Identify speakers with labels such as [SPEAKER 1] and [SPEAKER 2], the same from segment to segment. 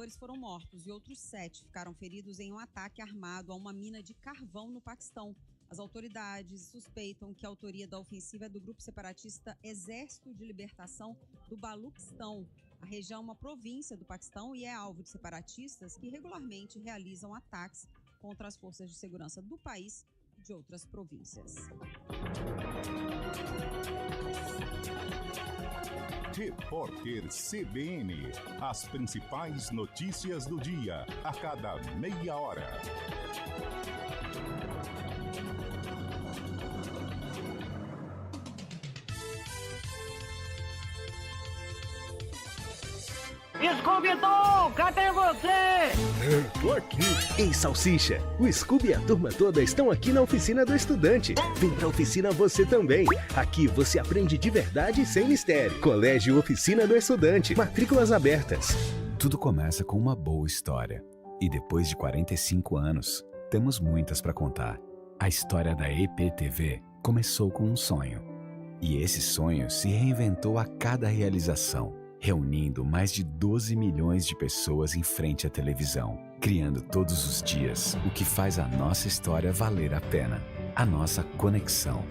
[SPEAKER 1] cafeicultores foram mortos e outros 7 ficaram feridos em um ataque armado a uma mina de carvão no Paquistão. As autoridades suspeitam que a autoria da ofensiva é do grupo separatista Exército de Libertação do Baluquistão. A região é uma província do Paquistão e é alvo de separatistas que regularmente realizam ataques contra as forças de segurança do país e de outras províncias.
[SPEAKER 2] Repórter CBN. As principais notícias do dia, a cada meia hora.
[SPEAKER 3] Scooby-Doo, cadê você?
[SPEAKER 4] Tô aqui. Ei, Salsicha, o Scooby e a turma toda estão aqui na oficina do estudante. Vem pra oficina você também. Aqui você aprende de verdade e sem mistério. Colégio Oficina do Estudante. Matrículas abertas.
[SPEAKER 5] Tudo começa com uma boa história. E depois de 45 anos, temos muitas pra contar. A história da EPTV começou com um sonho. E esse sonho se reinventou a cada realização, reunindo mais de 12 milhões de pessoas em frente à televisão, criando todos os dias o que faz a nossa história valer a pena, a nossa conexão.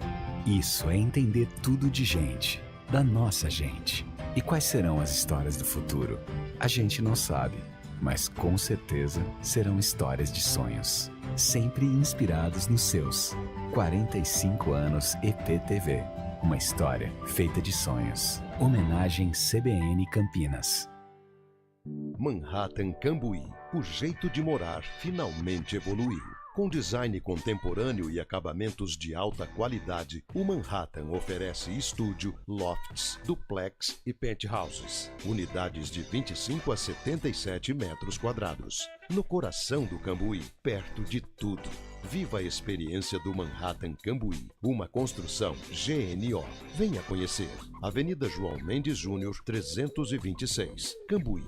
[SPEAKER 5] Isso é entender tudo de gente, da nossa gente. E quais serão as histórias do futuro? A gente não sabe, mas com certeza serão histórias de sonhos, sempre inspirados nos seus. 45 anos EPTV. Uma história feita de sonhos. Homenagem CBN Campinas.
[SPEAKER 6] Manhattan Cambuí. O jeito de morar finalmente evoluiu. Com design contemporâneo e acabamentos de alta qualidade, o Manhattan oferece estúdio, lofts, duplex e penthouses. Unidades de 25 a 77 metros quadrados. No coração do Cambuí, perto de tudo. Viva a experiência do Manhattan Cambuí, uma construção GNO. Venha conhecer. Avenida João Mendes Júnior, 326, Cambuí.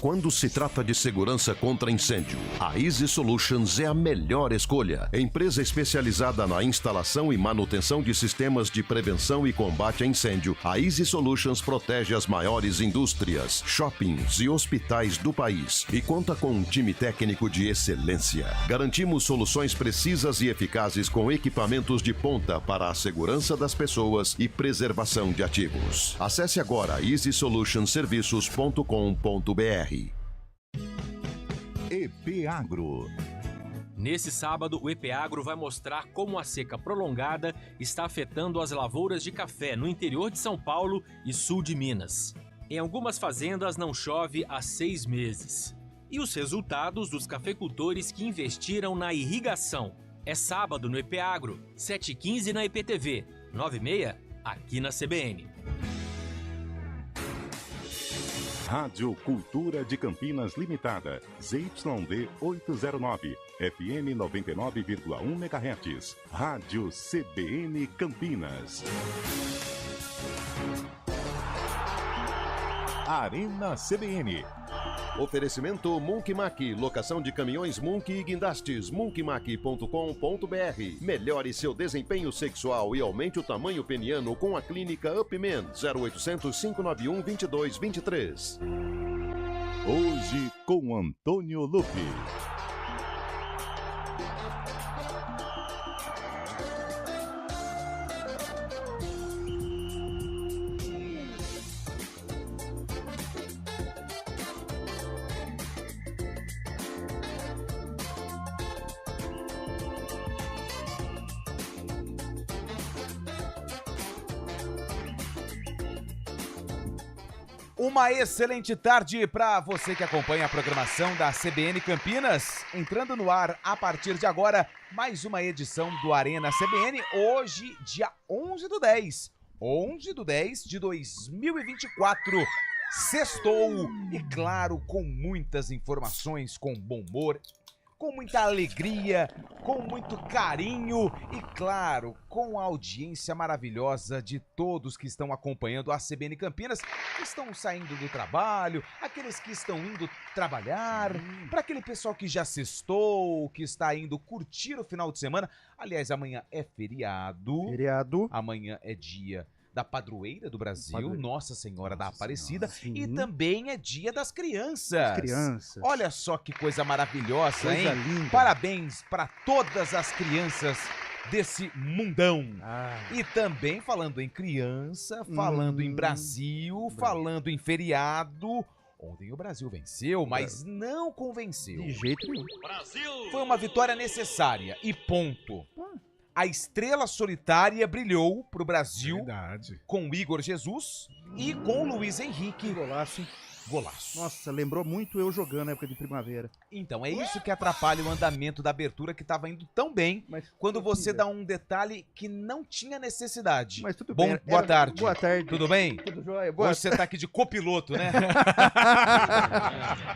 [SPEAKER 6] Quando se trata de segurança contra incêndio, a Easy Solutions é a melhor escolha. Empresa especializada na instalação e manutenção de sistemas de prevenção e combate a incêndio, a Easy Solutions protege as maiores indústrias, shoppings e hospitais do país e conta com um time técnico de excelência. Garantimos soluções precisas e eficazes com equipamentos de ponta para a segurança das pessoas e preservação de ativos. Acesse agora easysolutionsserviços.com.br.
[SPEAKER 2] EP Agro.
[SPEAKER 7] Nesse sábado, o EP Agro vai mostrar como a seca prolongada está afetando as lavouras de café no interior de São Paulo e sul de Minas. Em algumas fazendas não chove há 6 meses. E os resultados dos cafeicultores que investiram na irrigação. É sábado no EP Agro, 7h15 na EPTV, 9h30 aqui na CBN.
[SPEAKER 2] Rádio Cultura de Campinas Limitada, ZYD 809, FM 99,1 MHz. Rádio CBN Campinas. Arena CBN.
[SPEAKER 6] Oferecimento Monkey Mac, locação de caminhões Monkey e guindastes, monkeymac.com.br. Melhore seu desempenho sexual e aumente o tamanho peniano com a clínica Upman, 0800 591 2223.
[SPEAKER 2] Hoje com Antônio Lupe.
[SPEAKER 8] Uma excelente tarde para você que acompanha a programação da CBN Campinas. Entrando no ar a partir de agora, mais uma edição do Arena CBN. Hoje, dia 11/10. 11/10 de 2024. Sextou e, claro, com muitas informações, com bom humor, com muita alegria, com muito carinho e, claro, com a audiência maravilhosa de todos que estão acompanhando a CBN Campinas, que estão saindo do trabalho, aqueles que estão indo trabalhar, para aquele pessoal que já sextou, que está indo curtir o final de semana. Aliás, amanhã é feriado. Amanhã é dia da padroeira do Brasil, Nossa Senhora da Aparecida,
[SPEAKER 9] Sim.
[SPEAKER 8] e também é Dia das Crianças.
[SPEAKER 9] As crianças.
[SPEAKER 8] Olha só que coisa maravilhosa,
[SPEAKER 9] Coisa
[SPEAKER 8] hein?
[SPEAKER 9] linda.
[SPEAKER 8] Parabéns para todas as crianças desse mundão.
[SPEAKER 9] Ah,
[SPEAKER 8] E também falando em criança, falando em Brasil, falando em feriado. Ontem o Brasil venceu, mas não convenceu.
[SPEAKER 9] de jeito nenhum.
[SPEAKER 8] Foi uma vitória necessária e ponto. A estrela solitária brilhou pro Brasil
[SPEAKER 10] Verdade.
[SPEAKER 8] com o Igor Jesus e com o Luiz Henrique.
[SPEAKER 9] Golaço, hein?
[SPEAKER 8] Golaço.
[SPEAKER 9] Nossa, lembrou muito eu jogando na época de primavera.
[SPEAKER 8] Então, é isso que atrapalha o andamento da abertura que estava indo tão bem,
[SPEAKER 9] Mas
[SPEAKER 8] quando você
[SPEAKER 9] filha,
[SPEAKER 8] dá um detalhe que não tinha necessidade.
[SPEAKER 9] Mas tudo
[SPEAKER 8] Bom,
[SPEAKER 9] bem.
[SPEAKER 8] boa tarde.
[SPEAKER 9] Boa tarde.
[SPEAKER 8] Tudo bem?
[SPEAKER 9] Tudo jóia? Boa,
[SPEAKER 8] Hoje você tá aqui de copiloto, né?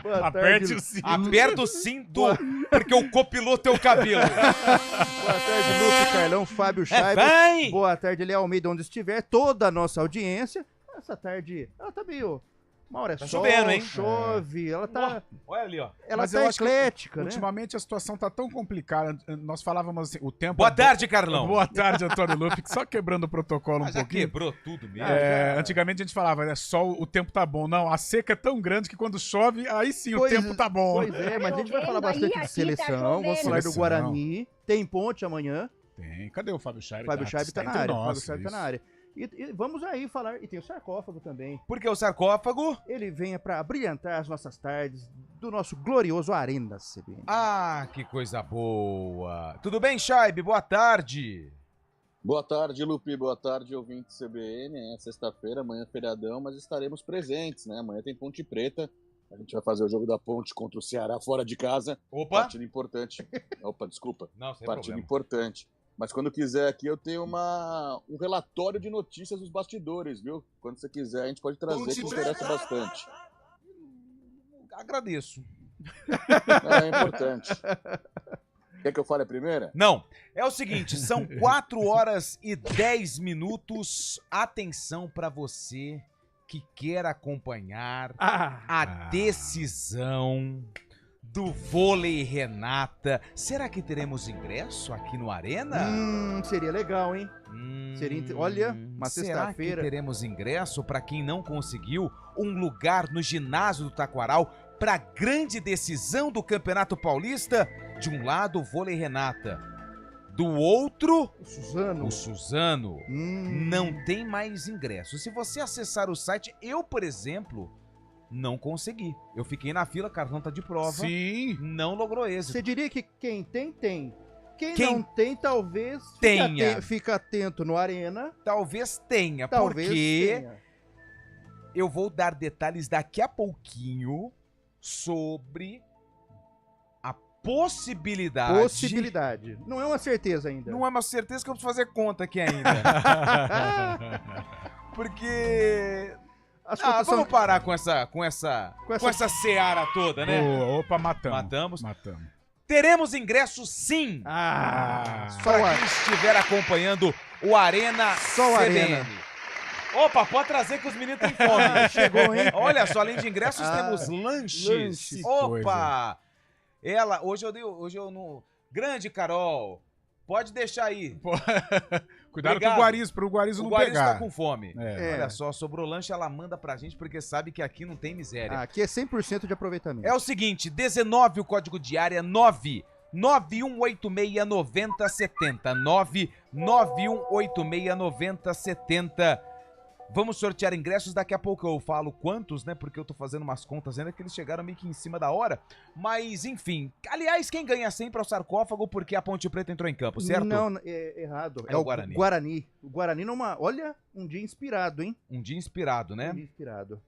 [SPEAKER 9] boa
[SPEAKER 10] Aperte
[SPEAKER 9] tarde.
[SPEAKER 10] o cinto.
[SPEAKER 8] Aperta o cinto, porque o copiloto é o cabelo.
[SPEAKER 9] Boa tarde, Lupe, Carlão, Fábio Scheiber.
[SPEAKER 8] Vai!
[SPEAKER 9] Boa tarde, Léo Almeida, onde estiver. Toda a nossa audiência. Essa tarde, ela tá meio... Uma hora é
[SPEAKER 8] Tá
[SPEAKER 9] sol,
[SPEAKER 8] chovendo, hein?
[SPEAKER 9] chove, ela tá...
[SPEAKER 8] Olha ali, ó.
[SPEAKER 9] Ela
[SPEAKER 10] Mas
[SPEAKER 9] tá
[SPEAKER 10] eu acho que
[SPEAKER 9] eclética, né?
[SPEAKER 10] Ultimamente a situação tá tão complicada. Nós falávamos assim, o tempo...
[SPEAKER 8] Boa tarde, Carlão.
[SPEAKER 10] Boa tarde, Antônio Lupe. Só quebrando o protocolo
[SPEAKER 8] Ah,
[SPEAKER 10] um
[SPEAKER 8] já
[SPEAKER 10] pouquinho.
[SPEAKER 8] quebrou tudo mesmo.
[SPEAKER 10] Antigamente a gente falava, é sol, o tempo tá bom. Não, a seca é tão grande que quando chove, aí sim
[SPEAKER 9] Pois-
[SPEAKER 10] o tempo tá bom.
[SPEAKER 9] Pois é, mas a gente vai falar bastante de seleção. Vamos falar do
[SPEAKER 10] Seleção.
[SPEAKER 9] Guarani. Tem ponte amanhã.
[SPEAKER 10] Tem. Cadê o Fábio Scheiber?
[SPEAKER 9] Fábio Scheiber tá na
[SPEAKER 10] entre
[SPEAKER 9] área.
[SPEAKER 10] nós,
[SPEAKER 9] Fábio Scheiber tá
[SPEAKER 10] isso.
[SPEAKER 9] na área. E vamos aí falar. E tem o sarcófago também.
[SPEAKER 8] Porque o sarcófago...
[SPEAKER 9] Ele venha pra brilhantar as nossas tardes do nosso glorioso Arena CBN.
[SPEAKER 8] Ah, que coisa boa. Tudo bem, Scheibe? Boa tarde.
[SPEAKER 11] Boa tarde, Lupe. Boa tarde, ouvinte CBN. É sexta-feira, amanhã é feriadão, mas estaremos presentes, né? Amanhã tem Ponte Preta. A gente vai fazer o jogo da Ponte contra o Ceará fora de casa.
[SPEAKER 8] Opa.
[SPEAKER 11] Partido importante. Opa, desculpa.
[SPEAKER 8] Não, sem
[SPEAKER 11] Partido
[SPEAKER 8] problema.
[SPEAKER 11] importante. Mas quando quiser aqui, eu tenho um relatório de notícias dos bastidores, viu? Quando você quiser, a gente pode trazer, que interessa bastante.
[SPEAKER 8] Agradeço.
[SPEAKER 11] É importante. Quer que eu fale a primeira?
[SPEAKER 8] Não, é o seguinte, são 4 horas e 10 minutos. Atenção pra você que quer acompanhar a decisão do vôlei Renata. Será que teremos ingresso aqui no Arena?
[SPEAKER 9] Seria legal, hein? Olha, uma
[SPEAKER 8] Será
[SPEAKER 9] sexta-feira.
[SPEAKER 8] que teremos ingresso para quem não conseguiu um lugar no ginásio do Taquaral para a grande decisão do Campeonato Paulista? De um lado, o vôlei Renata. Do outro,
[SPEAKER 9] O
[SPEAKER 8] o Suzano. Não tem mais ingresso. Se você acessar o site, eu, por exemplo, não consegui. Eu fiquei na fila, Carlão tá de prova.
[SPEAKER 10] Sim.
[SPEAKER 8] Não logrou êxito.
[SPEAKER 9] Você diria que quem tem, tem. Quem
[SPEAKER 8] Quem
[SPEAKER 9] não tem, talvez
[SPEAKER 8] tenha.
[SPEAKER 9] Fica atento no Arena.
[SPEAKER 8] Talvez tenha,
[SPEAKER 9] Talvez
[SPEAKER 8] porque
[SPEAKER 9] tenha.
[SPEAKER 8] eu vou dar detalhes daqui a pouquinho sobre a possibilidade.
[SPEAKER 9] Não é uma certeza ainda.
[SPEAKER 8] Não é uma certeza que eu preciso fazer conta aqui ainda. Porque...
[SPEAKER 9] As contas
[SPEAKER 8] vamos
[SPEAKER 9] são-
[SPEAKER 8] parar com essa seara toda, né?
[SPEAKER 10] Opa, matamos.
[SPEAKER 8] Matamos.
[SPEAKER 10] Matamos.
[SPEAKER 8] Teremos ingressos, sim!
[SPEAKER 9] Só o
[SPEAKER 8] Para
[SPEAKER 9] Arena.
[SPEAKER 8] quem estiver acompanhando o Arena
[SPEAKER 9] Só o
[SPEAKER 8] CBN.
[SPEAKER 9] Arena.
[SPEAKER 8] Opa, pode trazer que os meninos têm fome.
[SPEAKER 9] Chegou, hein?
[SPEAKER 8] Olha só, além de ingressos, temos lanches.
[SPEAKER 9] lanches.
[SPEAKER 8] Opa! Hoje eu não... Grande Carol, pode deixar aí.
[SPEAKER 10] Cuidado
[SPEAKER 8] Obrigado.
[SPEAKER 10] pro Guarizo não
[SPEAKER 8] Guarizo
[SPEAKER 10] pegar.
[SPEAKER 8] tá com fome.
[SPEAKER 10] É.
[SPEAKER 8] Olha só, sobrou lanche, ela manda pra gente porque sabe que aqui não tem miséria.
[SPEAKER 9] Aqui é 100% de aproveitamento.
[SPEAKER 8] É o seguinte, 19 o código de área, 991869070. 991869070. Vamos sortear ingressos, daqui a pouco eu falo quantos, né? Porque eu tô fazendo umas contas ainda que eles chegaram meio que em cima da hora. Mas, enfim. Aliás, quem ganha sempre é o sarcófago porque a Ponte Preta entrou em campo, certo?
[SPEAKER 9] Não, é errado.
[SPEAKER 8] É o Guarani.
[SPEAKER 9] O Guarani olha, um dia inspirado, hein?
[SPEAKER 8] Um dia inspirado, né?
[SPEAKER 9] Um dia inspirado.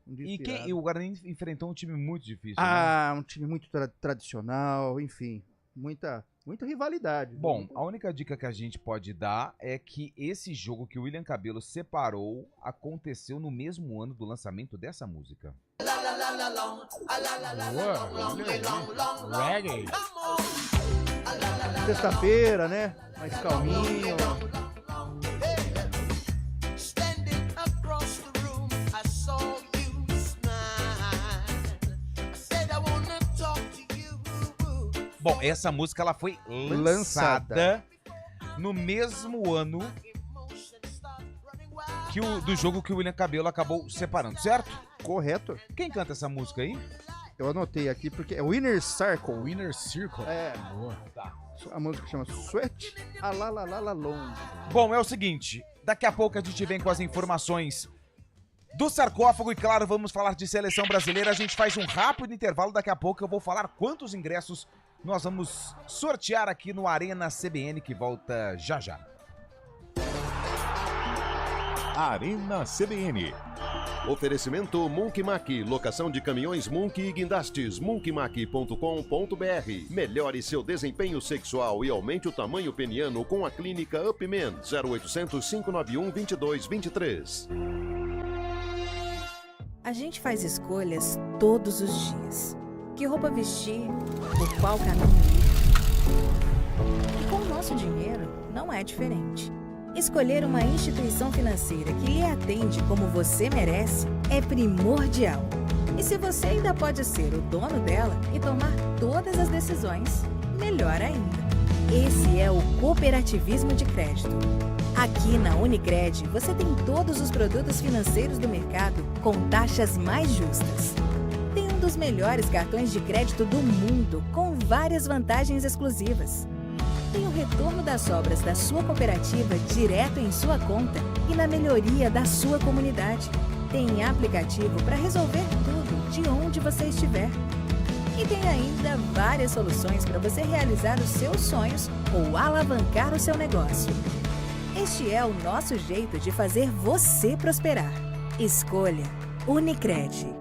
[SPEAKER 8] E o Guarani enfrentou um time muito difícil,
[SPEAKER 9] Ah, um time muito tradicional, enfim. Muita rivalidade.
[SPEAKER 8] Bom, a única dica que a gente pode dar é que esse jogo que o William Cabelo separou aconteceu no mesmo ano do lançamento dessa música.
[SPEAKER 10] Reggae.
[SPEAKER 9] Sexta-feira, né? Mais calminho.
[SPEAKER 8] Bom, essa música ela foi lançada no mesmo ano do jogo que o William Cabelo acabou separando, certo?
[SPEAKER 9] Correto.
[SPEAKER 8] Quem canta essa música aí?
[SPEAKER 9] Eu anotei aqui porque é Winner Circle.
[SPEAKER 10] Winner Circle?
[SPEAKER 9] É.
[SPEAKER 10] Boa.
[SPEAKER 8] Tá.
[SPEAKER 9] A música chama Sweat a la la la la long.
[SPEAKER 8] Bom, é o seguinte, daqui a pouco a gente vem com as informações do sarcófago e, claro, vamos falar de seleção brasileira. A gente faz um rápido intervalo, daqui a pouco eu vou falar quantos ingressos nós vamos sortear aqui no Arena CBN, que volta já já.
[SPEAKER 2] Arena CBN.
[SPEAKER 6] Oferecimento Monkey Mack, locação de caminhões Monkey e guindastes, monkeymack.com.br. Melhore seu desempenho sexual e aumente o tamanho peniano com a clínica Upman, 0800 591 2223.
[SPEAKER 12] A gente faz escolhas todos os dias. Que roupa vestir, por qual caminho ir. E com o nosso dinheiro, não é diferente. Escolher uma instituição financeira que lhe atende como você merece é primordial. E se você ainda pode ser o dono dela e tomar todas as decisões, melhor ainda. Esse é o cooperativismo de crédito. Aqui na Unicred, você tem todos os produtos financeiros do mercado com taxas mais justas. Tem um dos melhores cartões de crédito do mundo, com várias vantagens exclusivas. Tem o retorno das obras da sua cooperativa direto em sua conta e na melhoria da sua comunidade. Tem aplicativo para resolver tudo de onde você estiver. E tem ainda várias soluções para você realizar os seus sonhos ou alavancar o seu negócio. Este é o nosso jeito de fazer você prosperar. Escolha Unicred.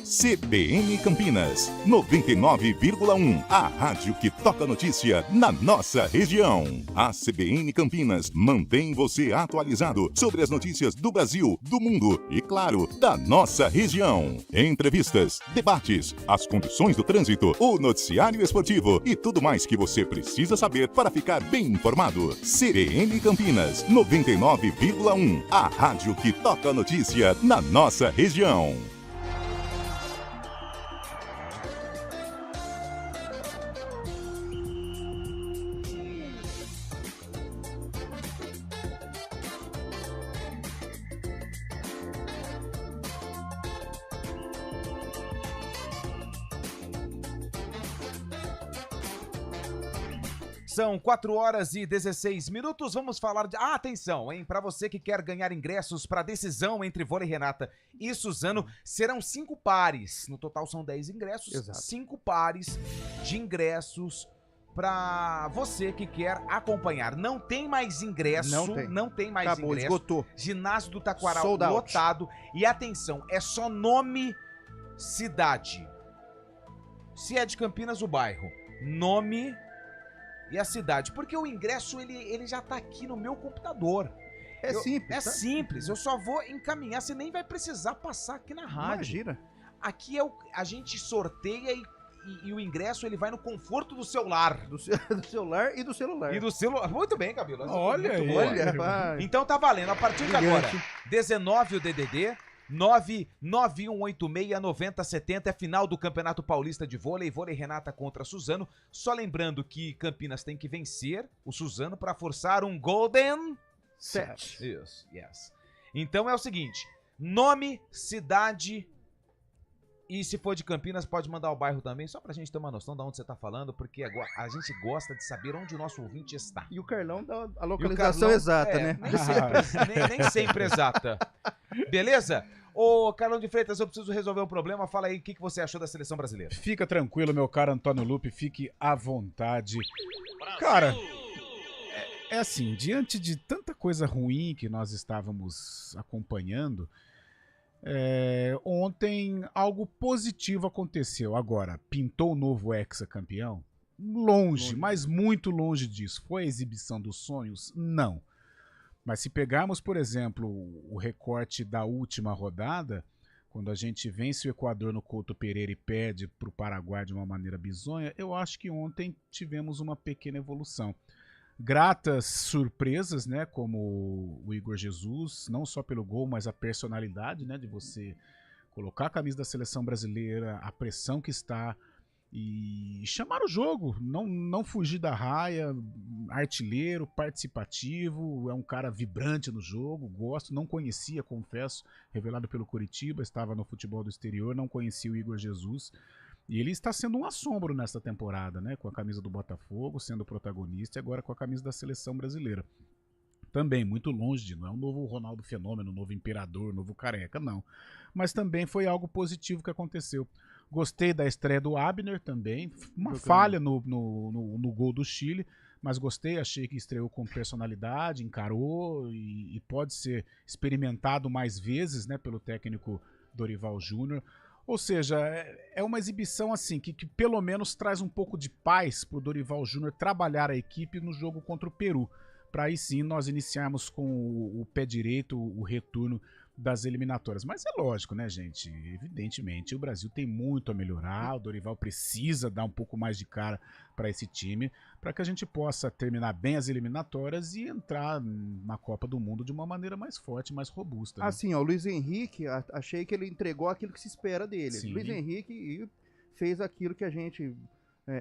[SPEAKER 2] CBN Campinas, 99,1. A rádio que toca notícia na nossa região. A CBN Campinas mantém você atualizado sobre as notícias do Brasil, do mundo e, claro, da nossa região. Entrevistas, debates, as condições do trânsito, o noticiário esportivo e tudo mais que você precisa saber para ficar bem informado. CBN Campinas, 99,1. A rádio que toca notícia na nossa região.
[SPEAKER 8] São 4 horas e 16 minutos, vamos falar de... atenção, hein? Para você que quer ganhar ingressos para a decisão entre Vôlei Renata e Suzano, serão 5 pares. No total são 10 ingressos,
[SPEAKER 9] Exato.
[SPEAKER 8] 5 pares de ingressos para você que quer acompanhar. Não tem mais ingresso, não tem mais
[SPEAKER 9] Acabou,
[SPEAKER 8] ingresso.
[SPEAKER 9] esgotou.
[SPEAKER 8] Ginásio do Taquaral
[SPEAKER 9] Sold out.
[SPEAKER 8] lotado. E atenção, é só nome, cidade. Se é de Campinas, o bairro. Nome e a cidade, porque o ingresso ele já tá aqui no meu computador.
[SPEAKER 9] Simples.
[SPEAKER 8] É simples, eu só vou encaminhar, você nem vai precisar passar aqui na rádio.
[SPEAKER 9] Imagina.
[SPEAKER 8] Aqui a gente sorteia e o ingresso ele vai no conforto do seu lar.
[SPEAKER 9] Do seu lar e do celular.
[SPEAKER 8] E do celular. Muito bem, Cabelo.
[SPEAKER 10] Olha aí.
[SPEAKER 9] Olha,
[SPEAKER 8] então tá valendo, a partir de agora, 19 o DDD, 991869070 é final do Campeonato Paulista de Vôlei, Vôlei Renata contra Suzano. Só lembrando que Campinas tem que vencer o Suzano para forçar um Golden Set. Isso, yes. Então é o seguinte, nome, cidade e se for de Campinas pode mandar o bairro também, só pra gente ter uma noção de onde você tá falando, porque a gente gosta de saber onde o nosso ouvinte está.
[SPEAKER 9] E o Carlão dá a localização exata, né?
[SPEAKER 8] Nem sempre exata. Beleza? Ô, Carlão de Freitas, eu preciso resolver um problema. Fala aí, o que você achou da seleção brasileira?
[SPEAKER 10] Fica tranquilo, meu caro Antônio Lupe, fique à vontade. Cara, é assim, diante de tanta coisa ruim que nós estávamos acompanhando, ontem algo positivo aconteceu. Agora, pintou o novo hexacampeão? Longe, mas muito longe disso. Foi a exibição dos sonhos? Não. Mas se pegarmos, por exemplo, o recorte da última rodada, quando a gente vence o Equador no Couto Pereira e perde para o Paraguai de uma maneira bizonha, eu acho que ontem tivemos uma pequena evolução. Gratas surpresas, né, como o Igor Jesus, não só pelo gol, mas a personalidade, né, de você colocar a camisa da seleção brasileira, a pressão que está, E chamaram o jogo, não fugir da raia, artilheiro, participativo, é um cara vibrante no jogo, gosto, não conhecia, confesso, revelado pelo Coritiba, estava no futebol do exterior, não conhecia o Igor Jesus, e ele está sendo um assombro nessa temporada, né, com a camisa do Botafogo, sendo protagonista, e agora com a camisa da seleção brasileira. Também muito longe, não é um novo Ronaldo Fenômeno, novo Imperador, novo Careca, não, mas também foi algo positivo que aconteceu. Gostei da estreia do Abner também, uma falha no gol do Chile, mas gostei, achei que estreou com personalidade, encarou e pode ser experimentado mais vezes, né, pelo técnico Dorival Júnior. Ou seja, é uma exibição assim que pelo menos traz um pouco de paz para o Dorival Júnior trabalhar a equipe no jogo contra o Peru, para aí sim nós iniciarmos com o pé direito o retorno das eliminatórias. Mas é lógico, né, gente? Evidentemente, o Brasil tem muito a melhorar, o Dorival precisa dar um pouco mais de cara para esse time, para que a gente possa terminar bem as eliminatórias e entrar na Copa do Mundo de uma maneira mais forte, mais robusta. Né?
[SPEAKER 9] Assim, ó, o Luiz Henrique, achei que ele entregou aquilo que se espera dele.
[SPEAKER 10] Sim.
[SPEAKER 9] Luiz Henrique fez aquilo que a gente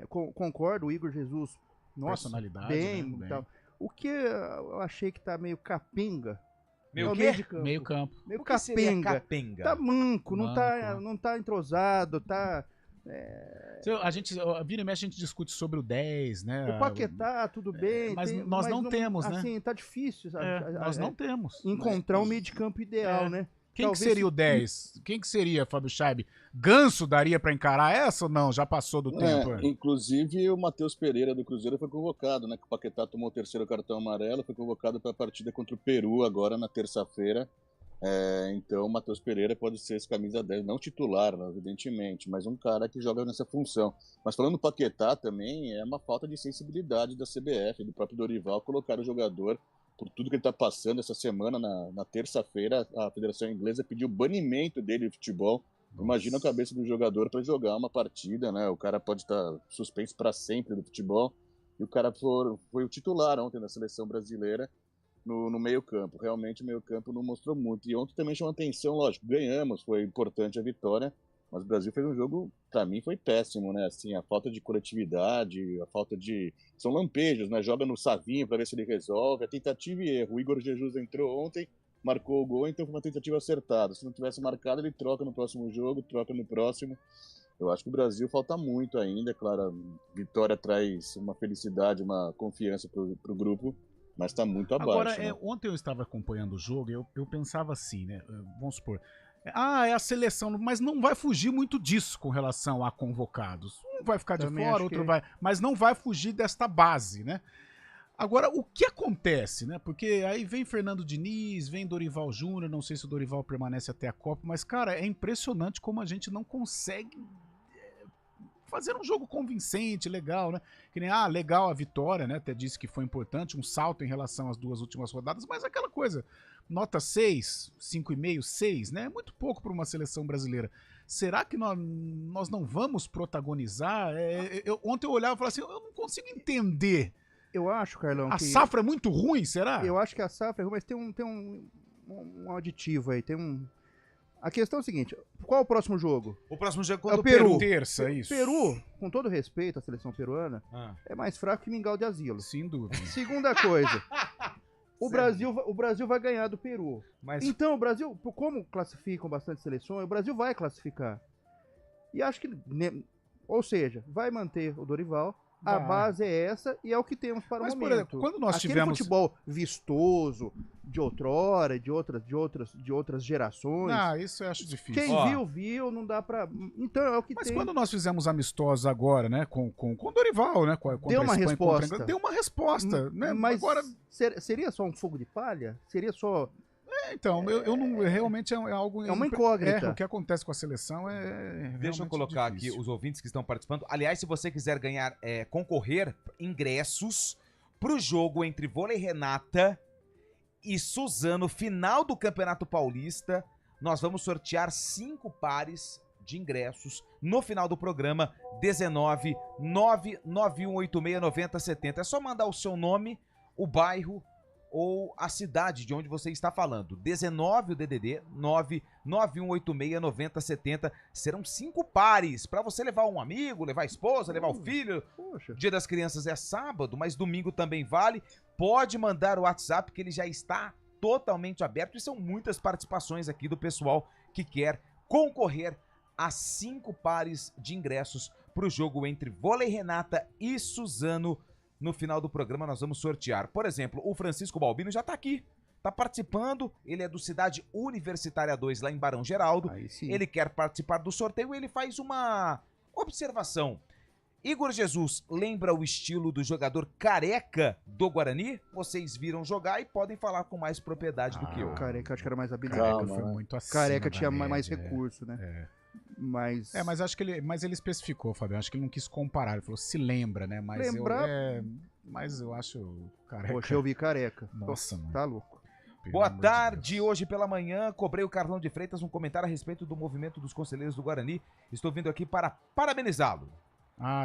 [SPEAKER 9] concorda, o Igor Jesus, nossa,
[SPEAKER 10] personalidade,
[SPEAKER 9] bem,
[SPEAKER 10] né?
[SPEAKER 9] tal. O que eu achei que tá meio capenga.
[SPEAKER 8] Meio
[SPEAKER 10] Meio campo.
[SPEAKER 9] Meio
[SPEAKER 8] capenga.
[SPEAKER 9] Tá manco, não tá entrosado, tá...
[SPEAKER 10] A vira e mexe a gente discute sobre o 10, né?
[SPEAKER 9] O Paquetá, tudo bem.
[SPEAKER 10] Mas nós não temos, né?
[SPEAKER 9] Assim, tá difícil.
[SPEAKER 10] Nós não temos.
[SPEAKER 9] Encontrar um meio de campo ideal, né?
[SPEAKER 10] Quem que seria o 10? Quem que seria, Fábio Scheib? Ganso daria pra encarar essa ou não? Já passou do tempo?
[SPEAKER 11] Inclusive o Matheus Pereira do Cruzeiro foi convocado, né? Que o Paquetá tomou o 3º cartão amarelo, foi convocado para a partida contra o Peru agora na terça-feira. Então o Matheus Pereira pode ser esse camisa 10, não titular, evidentemente, mas um cara que joga nessa função. Mas falando do Paquetá também, é uma falta de sensibilidade da CBF, do próprio Dorival, colocar o jogador por tudo que ele está passando essa semana. Na terça-feira, a Federação Inglesa pediu o banimento dele do futebol. Imagina a cabeça do jogador para jogar uma partida, né? O cara pode estar suspenso para sempre do futebol. E o cara foi o titular ontem na seleção brasileira no meio-campo. Realmente o meio-campo não mostrou muito. E ontem também chamou atenção, lógico, ganhamos, foi importante a vitória, mas o Brasil fez um jogo, para mim, foi péssimo, né? Assim, a falta de coletividade, a falta de... São lampejos, né? Joga no Savinho para ver se ele resolve. A tentativa e erro. O Igor Jesus entrou ontem, marcou o gol, então foi uma tentativa acertada. Se não tivesse marcado, ele troca no próximo jogo, troca no próximo. Eu acho que o Brasil falta muito ainda. Claro, a vitória traz uma felicidade, uma confiança pro grupo, mas está muito abaixo.
[SPEAKER 10] Agora,
[SPEAKER 11] né?
[SPEAKER 10] Ontem eu estava acompanhando o jogo e eu pensava assim, né? Vamos supor... é a seleção, mas não vai fugir muito disso com relação a convocados. Um vai ficar de fora, outro vai... Mas não vai fugir desta base, né? Agora, o que acontece, né? Porque aí vem Fernando Diniz, vem Dorival Júnior, não sei se o Dorival permanece até a Copa, mas, cara, é impressionante como a gente não consegue fazer um jogo convincente, legal, né? Que nem, legal a vitória, né? Até disse que foi importante, um salto em relação às 2 últimas rodadas, mas aquela coisa, nota 6, 5,5, 6, né? É muito pouco para uma seleção brasileira. Será que nós não vamos protagonizar? Ontem eu olhava e falava assim, eu não consigo entender.
[SPEAKER 9] Eu acho, Carlão,
[SPEAKER 10] a safra é muito ruim, será?
[SPEAKER 9] Eu acho que a safra é ruim, mas tem um aditivo aí, tem um... A questão é a seguinte, qual é o próximo jogo?
[SPEAKER 8] O próximo jogo é contra
[SPEAKER 9] o Peru.
[SPEAKER 10] Terça, isso.
[SPEAKER 9] Peru, com todo respeito à seleção peruana, é mais fraco que mingau de asilo.
[SPEAKER 10] Sem dúvida.
[SPEAKER 9] Segunda coisa, o Brasil vai ganhar do Peru. Então, o Brasil, como classificam bastante seleções, o Brasil vai classificar. E acho que, ou seja, vai manter o Dorival. A base é essa e é o que temos para o momento.
[SPEAKER 10] Por exemplo, quando nós tivemos
[SPEAKER 9] futebol vistoso de outrora, de outras gerações.
[SPEAKER 10] Isso eu acho difícil.
[SPEAKER 9] Quem viu, não dá pra... Então é o que tem.
[SPEAKER 10] Mas quando nós fizemos amistosos agora, né, com o Dorival, né,
[SPEAKER 9] deu uma resposta.
[SPEAKER 10] Deu uma resposta, né?
[SPEAKER 9] Mas agora seria só um fogo de palha? Seria só...
[SPEAKER 10] Então, eu não realmente é algo...
[SPEAKER 9] É uma incógnita.
[SPEAKER 10] O que acontece com a seleção
[SPEAKER 8] Deixa eu colocar
[SPEAKER 10] difícil.
[SPEAKER 8] Aqui os ouvintes que estão participando. Aliás, se você quiser ganhar, concorrer ingressos pro jogo entre Vôlei Renata e Suzano, final do Campeonato Paulista, nós vamos sortear 5 pares de ingressos no final do programa, 19 99186 9070. É só mandar o seu nome, o bairro ou a cidade de onde você está falando. 19 o DDD, 9186-9070. Serão 5 pares para você levar um amigo, levar a esposa, levar o filho.
[SPEAKER 9] Poxa.
[SPEAKER 8] Dia das Crianças é sábado, mas domingo também vale. Pode mandar o WhatsApp que ele já está totalmente aberto e são muitas participações aqui do pessoal que quer concorrer a 5 pares de ingressos para o jogo entre Vôlei Renata e Suzano. No final do programa nós vamos sortear. Por exemplo, o Francisco Balbino já está aqui, está participando. Ele é do Cidade Universitária 2 lá em Barão Geraldo. Ele quer participar do sorteio e ele faz uma observação. Igor Jesus lembra o estilo do jogador Careca do Guarani? Vocês viram jogar e podem falar com mais propriedade do que eu.
[SPEAKER 9] Careca acho que era mais habilidoso.
[SPEAKER 10] Careca foi muito acima
[SPEAKER 9] Careca tinha
[SPEAKER 10] da
[SPEAKER 9] mais
[SPEAKER 10] média,
[SPEAKER 9] recurso, né? Mas
[SPEAKER 10] acho que ele especificou, Fabiano. Acho que ele não quis comparar. Ele falou, se lembra, né? Mas mas eu acho Careca.
[SPEAKER 9] Poxa, eu vi Careca.
[SPEAKER 10] Nossa, mano.
[SPEAKER 9] Tá louco.
[SPEAKER 8] Boa tarde, hoje pela manhã cobrei o Carlão de Freitas um comentário a respeito do movimento dos conselheiros do Guarani. Estou vindo aqui para parabenizá-lo.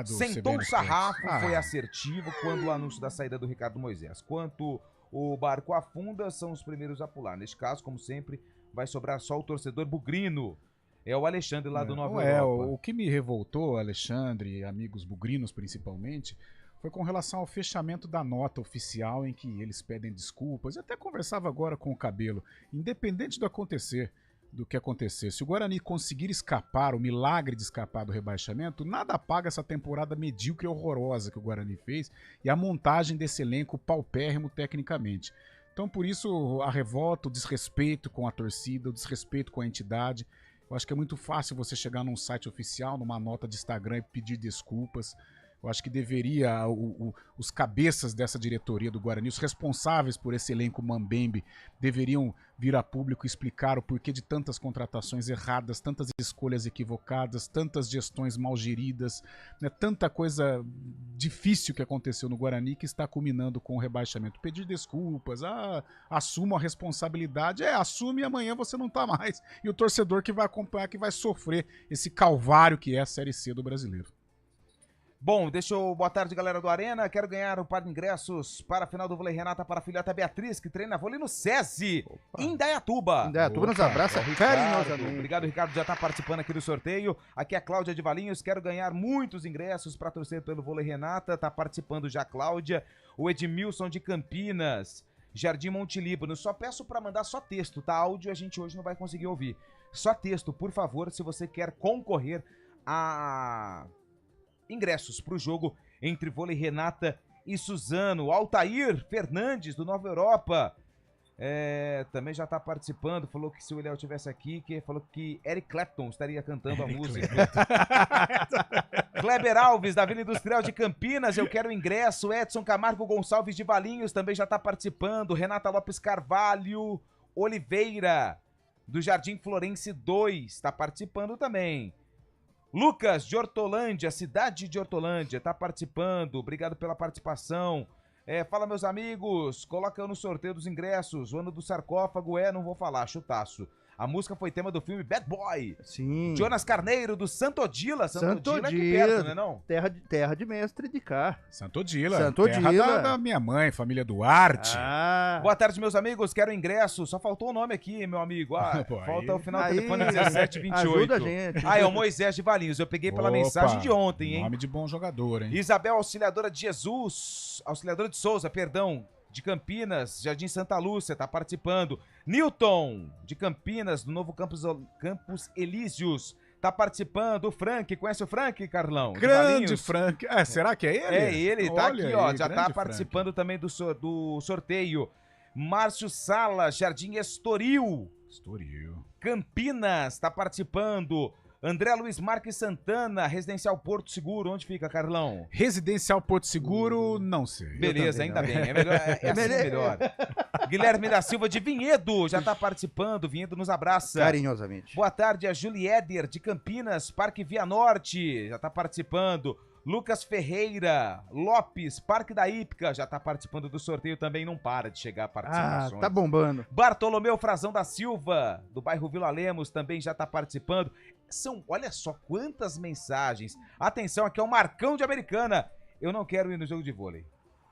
[SPEAKER 8] Sentou o sarrafo, foi assertivo quando o anúncio da saída do Ricardo Moisés. Quanto o barco afunda, são os primeiros a pular. Neste caso, como sempre, vai sobrar só o torcedor bugrino. É o Alexandre lá do Nova Europa.
[SPEAKER 10] O que me revoltou, Alexandre e amigos bugrinos principalmente, foi com relação ao fechamento da nota oficial em que eles pedem desculpas. Eu até conversava agora com o Cabelo. Independente do que acontecer, se o Guarani conseguir escapar, o milagre de escapar do rebaixamento, nada apaga essa temporada medíocre e horrorosa que o Guarani fez e a montagem desse elenco paupérrimo tecnicamente. Então, por isso, a revolta, o desrespeito com a torcida, o desrespeito com a entidade. Eu acho que é muito fácil você chegar num site oficial, numa nota de Instagram e pedir desculpas. Eu acho que deveria, os cabeças dessa diretoria do Guarani, os responsáveis por esse elenco mambembe, deveriam vir a público explicar o porquê de tantas contratações erradas, tantas escolhas equivocadas, tantas gestões mal geridas, né, tanta coisa difícil que aconteceu no Guarani que está culminando com o rebaixamento. Pedir desculpas, assuma a responsabilidade, assume e amanhã você não está mais. E o torcedor que vai acompanhar, que vai sofrer esse calvário que é a Série C do Brasileiro.
[SPEAKER 8] Bom, boa tarde, galera do Arena. Quero ganhar um par de ingressos para a final do Vôlei Renata para a filhota Beatriz, que treina vôlei no SESI, em Indaiatuba.
[SPEAKER 9] Indaiatuba nos abraça carinhosamente.
[SPEAKER 8] Obrigado, Ricardo, já está participando aqui do sorteio. Aqui é a Cláudia de Valinhos. Quero ganhar muitos ingressos para torcer pelo Vôlei Renata. Está participando já a Cláudia. O Edmilson de Campinas, Jardim Monte Líbano. Só peço para mandar só texto, tá? Áudio a gente hoje não vai conseguir ouvir. Só texto, por favor, se você quer concorrer a ingressos para o jogo entre Vôlei Renata e Suzano. Altair Fernandes, do Nova Europa, também já está participando. Falou que se o Léo estivesse aqui, falou que Eric Clapton estaria cantando a música. Kleber Alves, da Vila Industrial de Campinas, eu quero ingresso. Edson Camargo Gonçalves de Valinhos também já está participando. Renata Lopes Carvalho Oliveira, do Jardim Florense 2, está participando também. Lucas de Hortolândia, cidade de Hortolândia, tá participando. Obrigado pela participação. Fala, meus amigos, coloca no sorteio dos ingressos. O ano do sarcófago não vou falar, chutaço. A música foi tema do filme Bad Boy.
[SPEAKER 9] Sim.
[SPEAKER 8] Jonas Carneiro, do Santo Odila. Santo Odila aqui perto, né, não?
[SPEAKER 9] Terra de mestre de cá.
[SPEAKER 10] Santo Odila.
[SPEAKER 9] Santo
[SPEAKER 10] terra
[SPEAKER 9] Odila.
[SPEAKER 10] Da minha mãe, família Duarte.
[SPEAKER 8] Boa tarde, meus amigos. Quero ingresso. Só faltou o nome aqui, meu amigo. Falta o final do telefone 1728.
[SPEAKER 9] Ajuda a gente.
[SPEAKER 8] É o Moisés de Valinhos. Eu peguei pela mensagem de ontem, hein?
[SPEAKER 10] Nome de bom jogador, hein?
[SPEAKER 8] Isabel Auxiliadora de Jesus. Auxiliadora de Souza, perdão. De Campinas, Jardim Santa Lúcia, tá participando. Newton, de Campinas, do novo Campus Elísios, tá participando. O Frank, conhece o Frank, Carlão?
[SPEAKER 10] Grande Frank. Será que é ele?
[SPEAKER 8] É ele, tá
[SPEAKER 10] Olha
[SPEAKER 8] aqui, ó,
[SPEAKER 10] aí,
[SPEAKER 8] já tá
[SPEAKER 10] Frank.
[SPEAKER 8] participando também do sorteio. Márcio Sala, Jardim Estoril. Campinas, tá participando. André Luiz Marques Santana, Residencial Porto Seguro. Onde fica, Carlão?
[SPEAKER 10] Residencial Porto Seguro, não sei.
[SPEAKER 8] Beleza, ainda bem. É melhor, assim melhor. Guilherme da Silva de Vinhedo, já tá participando. Vinhedo nos abraça.
[SPEAKER 9] Carinhosamente.
[SPEAKER 8] Boa tarde, a Juliéder de Campinas, Parque Via Norte, já tá participando. Lucas Ferreira Lopes, Parque da Hípica, já tá participando do sorteio também, não para de chegar participações.
[SPEAKER 9] Tá bombando.
[SPEAKER 8] Bartolomeu Frazão da Silva, do bairro Vila Lemos, também já tá participando. Olha só quantas mensagens. Atenção, aqui é o Marcão de Americana. Eu não quero ir no jogo de vôlei.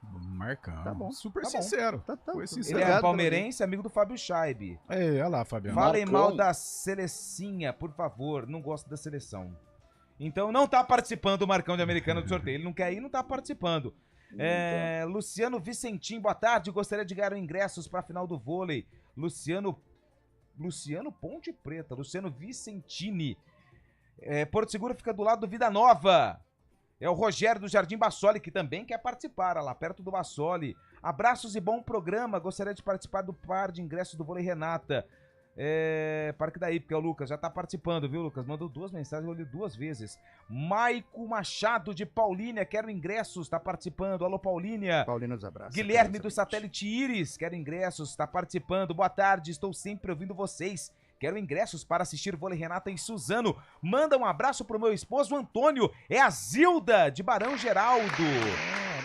[SPEAKER 10] Marcão.
[SPEAKER 9] Tá bom.
[SPEAKER 10] Super
[SPEAKER 9] tá bom.
[SPEAKER 10] sincero.
[SPEAKER 9] Foi
[SPEAKER 10] sincero.
[SPEAKER 8] Ele é palmeirense, amigo do Fábio Scheibe.
[SPEAKER 10] Olha lá, Fabiano.
[SPEAKER 8] Falem mal da selecinha, por favor. Não gosto da seleção. Então não tá participando o Marcão de Americana do sorteio. Ele não quer ir, não tá participando. Luciano Vicentim, boa tarde. Gostaria de ganhar ingressos para a final do vôlei. Luciano Ponte Preta. Luciano Vicentini. Porto Seguro fica do lado do Vida Nova. É o Rogério do Jardim Bassoli, que também quer participar, lá perto do Bassoli. Abraços e bom programa. Gostaria de participar do par de ingressos do Vôlei Renata. Parque da Ípica, o Lucas já tá participando, viu, Lucas? Mandou 2 mensagens, eu li 2 vezes. Maico Machado de Paulínia, quero ingressos, tá participando. Alô, Paulínia.
[SPEAKER 9] Paulínia nos abraça.
[SPEAKER 8] Guilherme do Satélite Íris, quero ingressos, tá participando. Boa tarde, estou sempre ouvindo vocês. Quero ingressos para assistir Vôlei Renata em Suzano. Manda um abraço pro meu esposo Antônio. É a Zilda, de Barão Geraldo.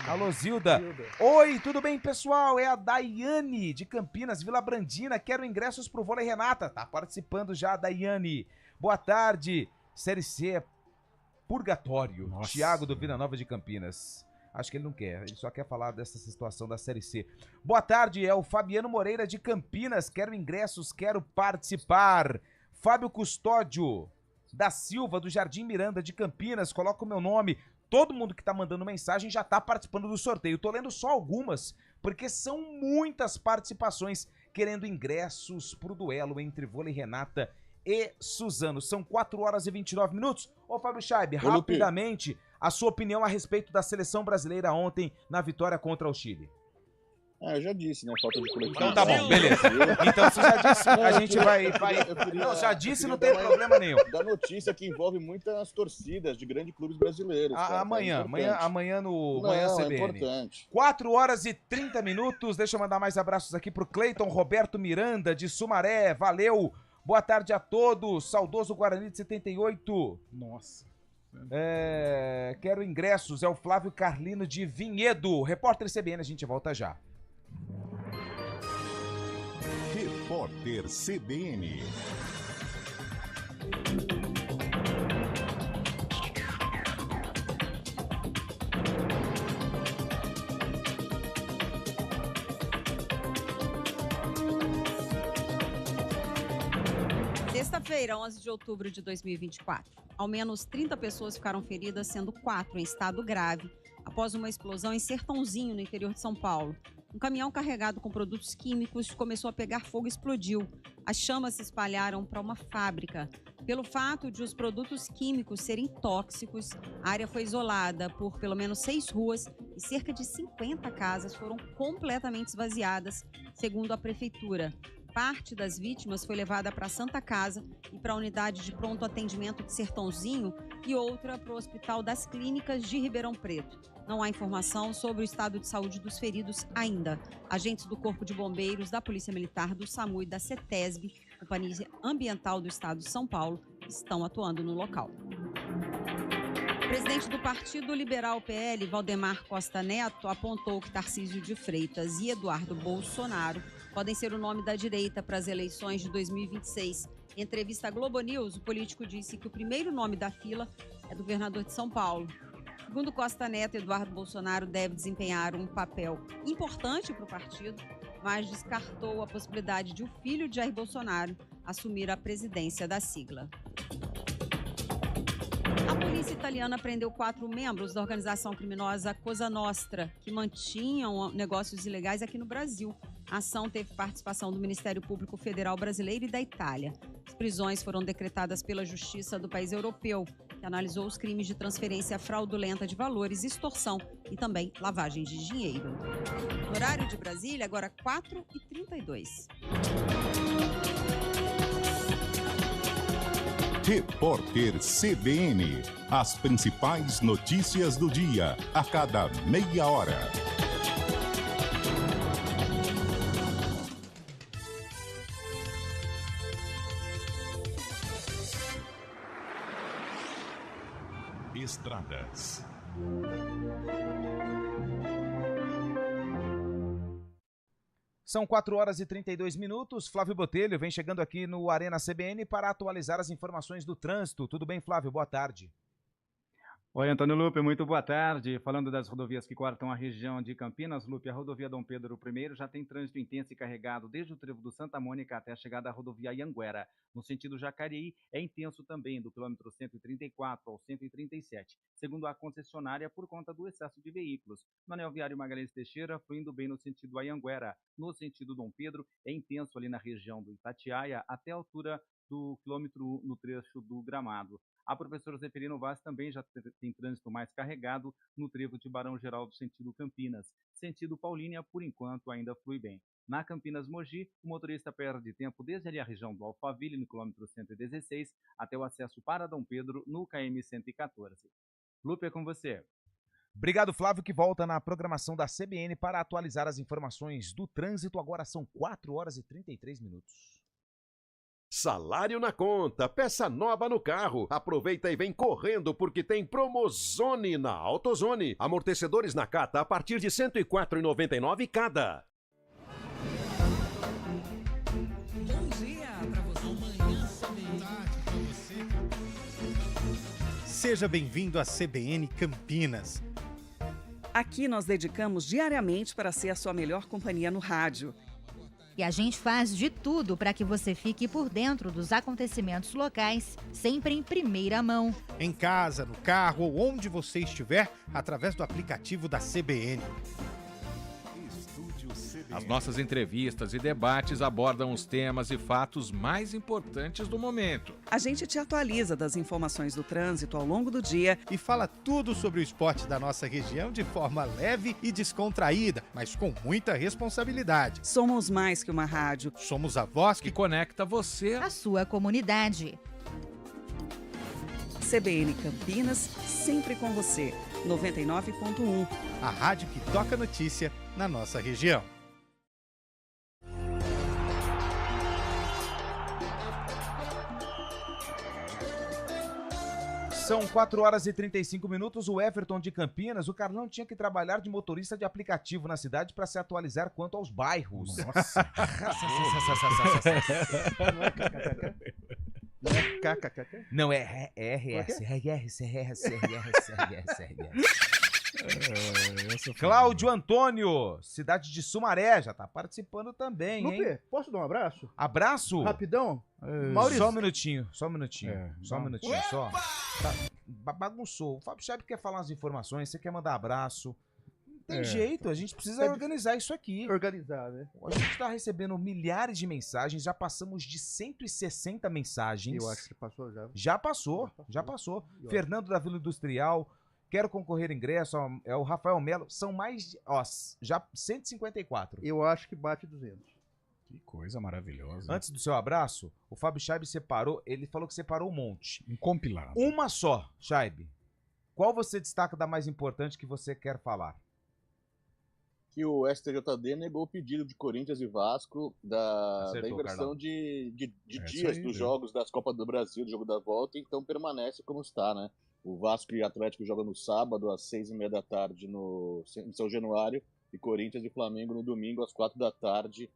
[SPEAKER 8] Alô, Zilda. Oi, tudo bem, pessoal? É a Daiane, de Campinas, Vila Brandina. Quero ingressos pro Vôlei Renata. Tá participando já a Daiane. Boa tarde. Série C é purgatório.
[SPEAKER 10] Nossa.
[SPEAKER 8] Thiago do Vila Nova de Campinas. Acho que ele não quer, ele só quer falar dessa situação da Série C. Boa tarde, é o Fabiano Moreira de Campinas. Quero ingressos, quero participar. Fábio Custódio da Silva, do Jardim Miranda de Campinas. Coloca o meu nome. Todo mundo que tá mandando mensagem já tá participando do sorteio. Tô lendo só algumas, porque são muitas participações querendo ingressos pro duelo entre Vôlei Renata e Suzano. São 4 horas e 29 minutos. Ô, Fábio Scheibe, rapidamente, a sua opinião a respeito da seleção brasileira ontem na vitória contra o Chile.
[SPEAKER 11] Eu já disse, né? Falta de coletivo.
[SPEAKER 8] Então tá bom, beleza. Então você já disse, a gente vai... Não, já disse, não tem problema nenhum.
[SPEAKER 11] Da notícia que envolve muitas torcidas de grandes clubes brasileiros.
[SPEAKER 8] Amanhã no CBN.
[SPEAKER 11] É importante.
[SPEAKER 8] 4 horas e 30 minutos. Deixa eu mandar mais abraços aqui pro Cleiton Roberto Miranda, de Sumaré. Valeu. Boa tarde a todos. Saudoso Guarani de 78.
[SPEAKER 10] Nossa.
[SPEAKER 8] Quero ingressos. É o Flávio Carlino de Vinhedo. Repórter CBN, a gente volta já.
[SPEAKER 2] Repórter CBN.
[SPEAKER 1] Sexta-feira, 11 de outubro de 2024. Ao menos 30 pessoas ficaram feridas, sendo 4 em estado grave, após uma explosão em Sertãozinho, no interior de São Paulo. Um caminhão carregado com produtos químicos começou a pegar fogo e explodiu. As chamas se espalharam para uma fábrica. Pelo fato de os produtos químicos serem tóxicos, a área foi isolada por pelo menos 6 ruas e cerca de 50 casas foram completamente esvaziadas, segundo a prefeitura. Parte das vítimas foi levada para a Santa Casa e para a unidade de pronto atendimento de Sertãozinho e outra para o Hospital das Clínicas de Ribeirão Preto. Não há informação sobre o estado de saúde dos feridos ainda. Agentes do Corpo de Bombeiros, da Polícia Militar, do SAMU e da CETESB, Companhia Ambiental do Estado de São Paulo, estão atuando no local. O presidente do Partido Liberal PL, Valdemar Costa Neto, apontou que Tarcísio de Freitas e Eduardo Bolsonaro podem ser o nome da direita para as eleições de 2026. Em entrevista à Globo News, o político disse que o primeiro nome da fila é do governador de São Paulo. Segundo Costa Neto, Eduardo Bolsonaro deve desempenhar um papel importante para o partido, mas descartou a possibilidade de o filho de Jair Bolsonaro assumir a presidência da sigla. A polícia italiana prendeu 4 membros da organização criminosa Cosa Nostra, que mantinham negócios ilegais aqui no Brasil. A ação teve participação do Ministério Público Federal Brasileiro e da Itália. As prisões foram decretadas pela Justiça do país europeu, que analisou os crimes de transferência fraudulenta de valores, extorsão e também lavagem de dinheiro. No horário de Brasília, agora 4h32.
[SPEAKER 2] Repórter CBN. As principais notícias do dia, a cada meia hora. Estradas.
[SPEAKER 8] São 4 horas e 32 minutos. Flávio Botelho vem chegando aqui no Arena CBN para atualizar as informações do trânsito. Tudo bem, Flávio? Boa tarde.
[SPEAKER 13] Oi, Antônio Lupe, muito boa tarde. Falando das rodovias que cortam a região de Campinas, Lupe, a rodovia Dom Pedro I já tem trânsito intenso e carregado desde o trevo do Santa Mônica até a chegada à rodovia Ianguera. No sentido Jacareí, é intenso também, do quilômetro 134 ao 137, segundo a concessionária, por conta do excesso de veículos. No anel viário Magalhães Teixeira, fluindo bem no sentido Ianguera. No sentido Dom Pedro, é intenso ali na região do Itatiaia, até a altura do quilômetro 1 no trecho do Gramado. A professora Zeferino Vaz também já tem trânsito mais carregado no trevo de Barão Geraldo, sentido Campinas. Sentido Paulínia, por enquanto, ainda flui bem. Na Campinas Mogi, o motorista perde tempo desde ali a região do Alphaville, no quilômetro 116, até o acesso para Dom Pedro, no KM 114. Lupe, é com você.
[SPEAKER 8] Obrigado, Flávio, que volta na programação da CBN para atualizar as informações do trânsito. Agora são 4 horas e 33 minutos.
[SPEAKER 6] Salário na conta, peça nova no carro. Aproveita e vem correndo porque tem Promozone na AutoZone. Amortecedores Nakata a partir de R$ 104,99 cada.
[SPEAKER 14] Bom dia para você. Amanhã, tarde para você. Seja bem-vindo à CBN Campinas.
[SPEAKER 15] Aqui nós dedicamos diariamente para ser a sua melhor companhia no rádio.
[SPEAKER 16] E a gente faz de tudo para que você fique por dentro dos acontecimentos locais, sempre em primeira mão.
[SPEAKER 14] Em casa, no carro ou onde você estiver, através do aplicativo da CBN.
[SPEAKER 17] As nossas entrevistas e debates abordam os temas e fatos mais importantes do momento.
[SPEAKER 15] A gente te atualiza das informações do trânsito ao longo do dia
[SPEAKER 14] e fala tudo sobre o esporte da nossa região de forma leve e descontraída, mas com muita responsabilidade.
[SPEAKER 15] Somos mais que uma rádio.
[SPEAKER 14] Somos a voz que
[SPEAKER 17] conecta você
[SPEAKER 16] à sua comunidade.
[SPEAKER 15] CBN Campinas, sempre com você. 99.1.
[SPEAKER 14] A rádio que toca notícia na nossa região.
[SPEAKER 8] São 4 horas e 35 minutos. O Everton de Campinas, o Carlão tinha que trabalhar de motorista de aplicativo na cidade para se atualizar quanto aos bairros. Nossa. Não é RS. Cláudio Antônio, cidade de Sumaré, já tá participando também,
[SPEAKER 9] Lupe,
[SPEAKER 8] hein?
[SPEAKER 9] posso dar um abraço?
[SPEAKER 8] Abraço?
[SPEAKER 9] Rapidão.
[SPEAKER 8] Maurício. Só um minutinho. Só. Tá, bagunçou. O Fábio Chaib quer falar umas informações, você quer mandar abraço. Não tem jeito, a gente precisa organizar isso aqui.
[SPEAKER 9] Organizar, né?
[SPEAKER 8] A gente tá recebendo milhares de mensagens, já passamos de 160 mensagens.
[SPEAKER 9] Eu acho que passou já.
[SPEAKER 8] Já passou. Fernando da Vila Industrial, quero concorrer ingresso, é o Rafael Melo, são mais de, já 154.
[SPEAKER 9] Eu acho que bate 200.
[SPEAKER 10] Que coisa maravilhosa.
[SPEAKER 8] Antes do seu abraço, o Fábio Chaib separou, ele falou que separou um monte.
[SPEAKER 10] Um compilado.
[SPEAKER 8] Uma só, Chaib. Qual você destaca da mais importante que você quer falar?
[SPEAKER 11] Que o STJD negou o pedido de Corinthians e Vasco da inversão de dias dos jogos das Copas do Brasil, do jogo da volta, então permanece como está, né? O Vasco e Atlético jogam no sábado, às 6h30 da tarde, em São Januário, e Corinthians e Flamengo no domingo, às 4 da tarde,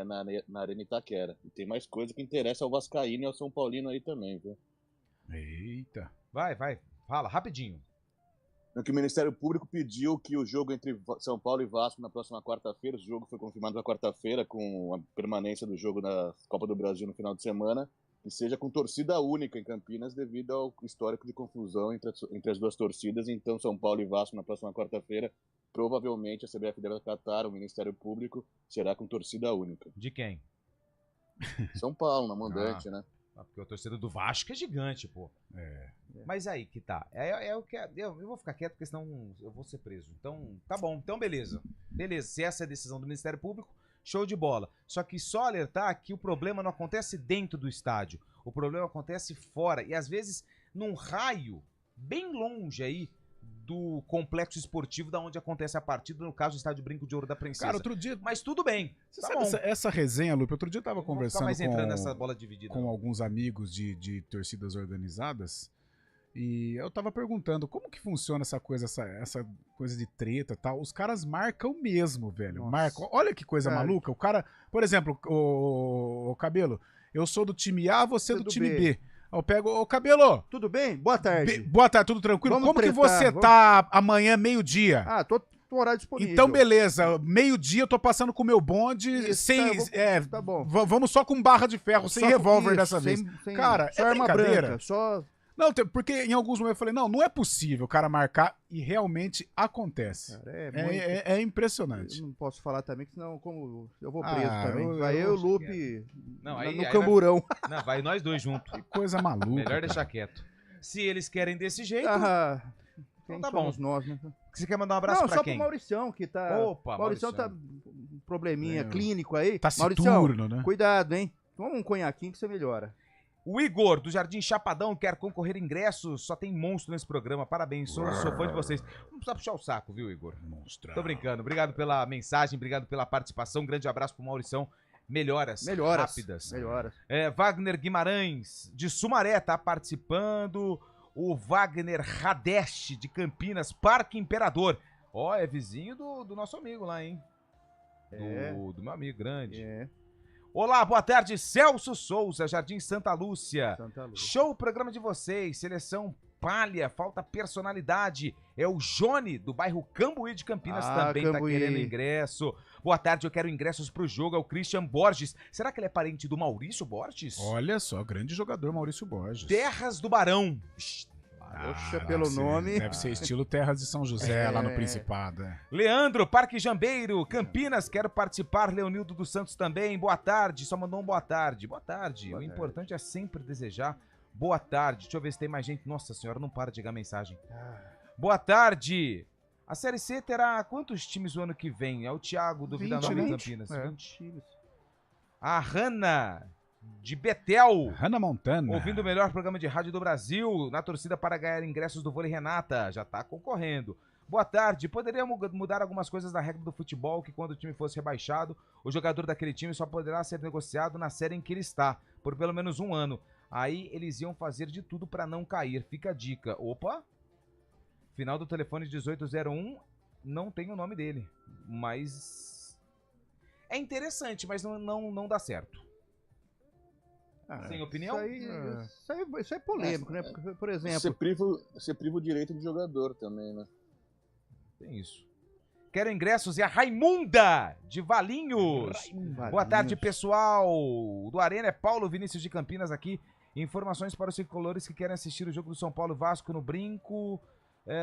[SPEAKER 11] na Arena Itaquera. E tem mais coisa que interessa ao Vascaíno e ao São Paulino aí também, viu?
[SPEAKER 10] Eita.
[SPEAKER 8] Vai, fala, rapidinho.
[SPEAKER 11] Que o Ministério Público pediu que o jogo entre São Paulo e Vasco na próxima quarta-feira, o jogo foi confirmado na quarta-feira, com a permanência do jogo da Copa do Brasil no final de semana, que seja com torcida única em Campinas, devido ao histórico de confusão entre as duas torcidas. Então, São Paulo e Vasco na próxima quarta-feira, provavelmente a CBF deve acatar, o Ministério Público será com torcida única.
[SPEAKER 8] De quem?
[SPEAKER 11] São Paulo, na mandante, né?
[SPEAKER 8] Porque a torcida do Vasco é gigante, pô. Mas aí que tá. Eu vou ficar quieto, porque senão eu vou ser preso. Então, tá bom. Então, beleza. Beleza, se essa é a decisão do Ministério Público, show de bola. Só que só alertar que o problema não acontece dentro do estádio. O problema acontece fora. E às vezes num raio bem longe aí do complexo esportivo da onde acontece a partida, no caso do Estádio Brinco de Ouro da Princesa.
[SPEAKER 10] Cara, outro dia...
[SPEAKER 8] Mas tudo bem.
[SPEAKER 10] Você sabe essa resenha, Lupe? Outro dia eu tava conversando
[SPEAKER 8] nessa bola dividida,
[SPEAKER 10] com alguns amigos de torcidas organizadas e eu tava perguntando como que funciona essa coisa de treta e tal. Os caras marcam mesmo, velho.
[SPEAKER 9] Nossa.
[SPEAKER 10] Marcam. Olha que coisa maluca. O cara, por exemplo, o Cabelo, eu sou do time A, você é do time B. Eu pego, ô Cabelo.
[SPEAKER 9] Tudo bem? Boa tarde.
[SPEAKER 10] Boa tarde, tudo tranquilo?
[SPEAKER 9] Vamos
[SPEAKER 10] Como que
[SPEAKER 9] tretar,
[SPEAKER 10] você tá amanhã, meio-dia?
[SPEAKER 9] Ah, tô no horário disponível.
[SPEAKER 10] Então, beleza. Meio-dia eu tô passando com o meu bonde sem...
[SPEAKER 9] tá bom.
[SPEAKER 10] Vamos só com barra de ferro, sem revólver dessa vez. Cara,
[SPEAKER 9] só arma branca, só...
[SPEAKER 10] Não, porque em alguns momentos eu falei, não é possível o cara marcar e realmente acontece. Cara, é impressionante.
[SPEAKER 9] Eu não posso falar também, que senão como eu vou preso também. Vai eu e o Lupe no camburão.
[SPEAKER 8] Não, vai nós dois juntos.
[SPEAKER 10] Que coisa maluca.
[SPEAKER 8] Melhor deixar quieto. Se eles querem desse jeito,
[SPEAKER 9] então
[SPEAKER 8] tá
[SPEAKER 9] bom.
[SPEAKER 8] Nós, né? Você quer mandar um
[SPEAKER 9] pra
[SPEAKER 8] abraço pra
[SPEAKER 9] quem? Não, só
[SPEAKER 8] quem?
[SPEAKER 9] pro Mauricião, que tá...
[SPEAKER 8] Opa,
[SPEAKER 9] Mauricião tá um probleminha clínico aí.
[SPEAKER 10] Taciturno, né?
[SPEAKER 9] Cuidado, hein? Toma um conhaquinho que você melhora.
[SPEAKER 8] O Igor, do Jardim Chapadão, quer concorrer ingressos. Só tem monstro nesse programa. Parabéns, sou fã de vocês. Não precisa puxar o saco, viu, Igor? Monstro. Tô brincando. Obrigado pela mensagem, obrigado pela participação. Um grande abraço pro Maurição. Melhoras rápidas.
[SPEAKER 9] Melhoras.
[SPEAKER 8] Wagner Guimarães, de Sumaré, tá participando. O Wagner Radeste, de Campinas, Parque Imperador. Ó, é vizinho do nosso amigo lá, hein? Do meu amigo grande. Olá, boa tarde, Celso Souza, Jardim Santa Lúcia. Show o programa de vocês, seleção palha, falta personalidade. É o Jone, do bairro Cambuí de Campinas, também Cambuí. Tá querendo ingresso. Boa tarde, eu quero ingressos pro jogo, é o Christian Borges. Será que ele é parente do Maurício Borges?
[SPEAKER 10] Olha só, grande jogador Maurício Borges.
[SPEAKER 8] Terras do Barão.
[SPEAKER 9] Poxa, pelo nome.
[SPEAKER 10] Deve ser estilo Terras de São José, lá no Principado.
[SPEAKER 8] Leandro, Parque Jambeiro, Campinas, quero participar. Leonildo dos Santos também, boa tarde. Só mandou um boa tarde. Boa tarde. Importante é sempre desejar boa tarde. Deixa eu ver se tem mais gente. Nossa senhora, não para de chegar mensagem. Boa tarde. A Série C terá quantos times o ano que vem? É o Thiago do Vida Nova em Campinas.
[SPEAKER 9] 20 times.
[SPEAKER 8] A Hanna de Betel.
[SPEAKER 10] Hannah Montana.
[SPEAKER 8] Ouvindo o melhor programa de rádio do Brasil, na torcida para ganhar ingressos do Vôlei Renata. Já tá concorrendo. Boa tarde. Poderia mudar algumas coisas na regra do futebol, que quando o time fosse rebaixado, o jogador daquele time só poderá ser negociado na série em que ele está, por pelo menos um ano. Aí eles iam fazer de tudo para não cair. Fica a dica. Opa! Final do telefone 1801, não tem o nome dele. Mas é interessante, mas não dá certo. Sem opinião?
[SPEAKER 9] Isso é polêmico, né? Porque, por exemplo...
[SPEAKER 11] Você priva o direito do jogador também, né?
[SPEAKER 8] Tem isso. Quero ingressos, é a Raimunda, de Valinhos. Boa tarde, pessoal. Do Arena é Paulo Vinícius de Campinas aqui. Informações para os tricolores que querem assistir o jogo do São Paulo Vasco no Brinco.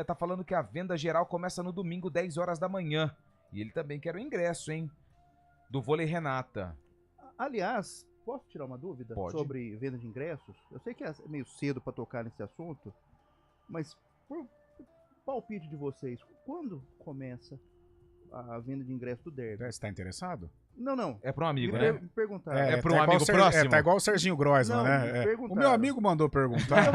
[SPEAKER 8] Tá falando que a venda geral começa no domingo, 10 horas da manhã. E ele também quer o ingresso, hein? Do Vôlei Renata.
[SPEAKER 9] Aliás... Posso tirar uma dúvida?
[SPEAKER 8] Pode.
[SPEAKER 9] Sobre venda de ingressos? Eu sei que é meio cedo para tocar nesse assunto, mas por palpite de vocês, quando começa a venda de ingressos do derby?
[SPEAKER 10] Você está interessado?
[SPEAKER 9] Não.
[SPEAKER 8] É para um amigo, né?
[SPEAKER 9] Me perguntar.
[SPEAKER 8] É para um amigo próximo?
[SPEAKER 10] Tá igual o Serginho Groisman, né?
[SPEAKER 9] O
[SPEAKER 10] meu amigo mandou perguntar.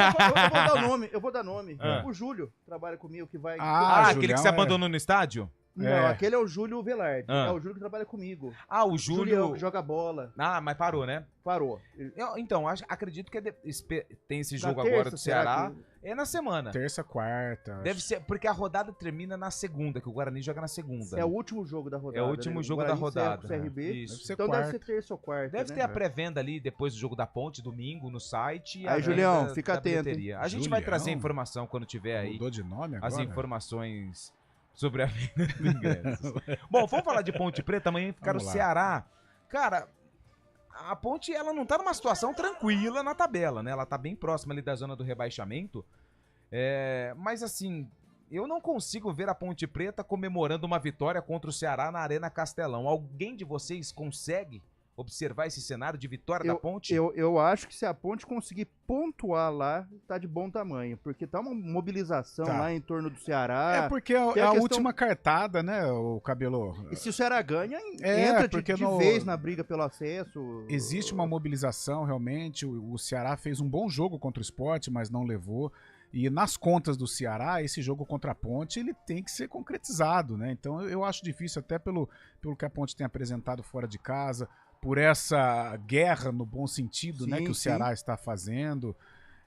[SPEAKER 9] Eu vou dar nome. O Júlio trabalha comigo, que vai...
[SPEAKER 8] aquele que se abandonou no estádio?
[SPEAKER 9] Não, aquele é o Júlio Velarde. É o Júlio que trabalha comigo.
[SPEAKER 8] O Júlio...
[SPEAKER 9] Julião, que joga bola.
[SPEAKER 8] Mas parou, né?
[SPEAKER 9] Parou.
[SPEAKER 8] Então, acredito que tem esse jogo agora do Ceará. É na semana.
[SPEAKER 10] Terça, quarta.
[SPEAKER 8] Deve ser, porque a rodada termina na segunda, que o Guarani joga na segunda.
[SPEAKER 9] É o último jogo da rodada.
[SPEAKER 8] É o último jogo da rodada.
[SPEAKER 9] O CRB.
[SPEAKER 8] Isso.
[SPEAKER 9] Então deve ser terça ou quarta.
[SPEAKER 8] Deve ter a pré-venda ali depois do jogo da Ponte, domingo, no site.
[SPEAKER 9] Aí, Julião, fica atento.
[SPEAKER 8] A gente vai trazer informação quando tiver aí.
[SPEAKER 10] Mudou de nome agora?
[SPEAKER 8] As informações sobre a venda de ingressos. Bom, vamos falar de Ponte Preta. Amanhã ficar o Ceará. Cara, a Ponte, ela não tá numa situação tranquila na tabela, né? Ela tá bem próxima ali da zona do rebaixamento. Mas assim, eu não consigo ver a Ponte Preta comemorando uma vitória contra o Ceará na Arena Castelão. Alguém de vocês consegue observar esse cenário de vitória da Ponte?
[SPEAKER 9] Eu acho que se a Ponte conseguir pontuar lá, tá de bom tamanho, porque tá uma mobilização lá em torno do Ceará.
[SPEAKER 10] É porque é a última cartada, né, o Cabelo?
[SPEAKER 9] E se o Ceará ganha, entra de vez na briga pelo acesso.
[SPEAKER 10] Existe uma mobilização, realmente. O Ceará fez um bom jogo contra o Sport, mas não levou. E nas contas do Ceará, esse jogo contra a Ponte, ele tem que ser concretizado, né? Então eu acho difícil, até pelo que a Ponte tem apresentado fora de casa, por essa guerra no bom sentido, né, que o Ceará está fazendo.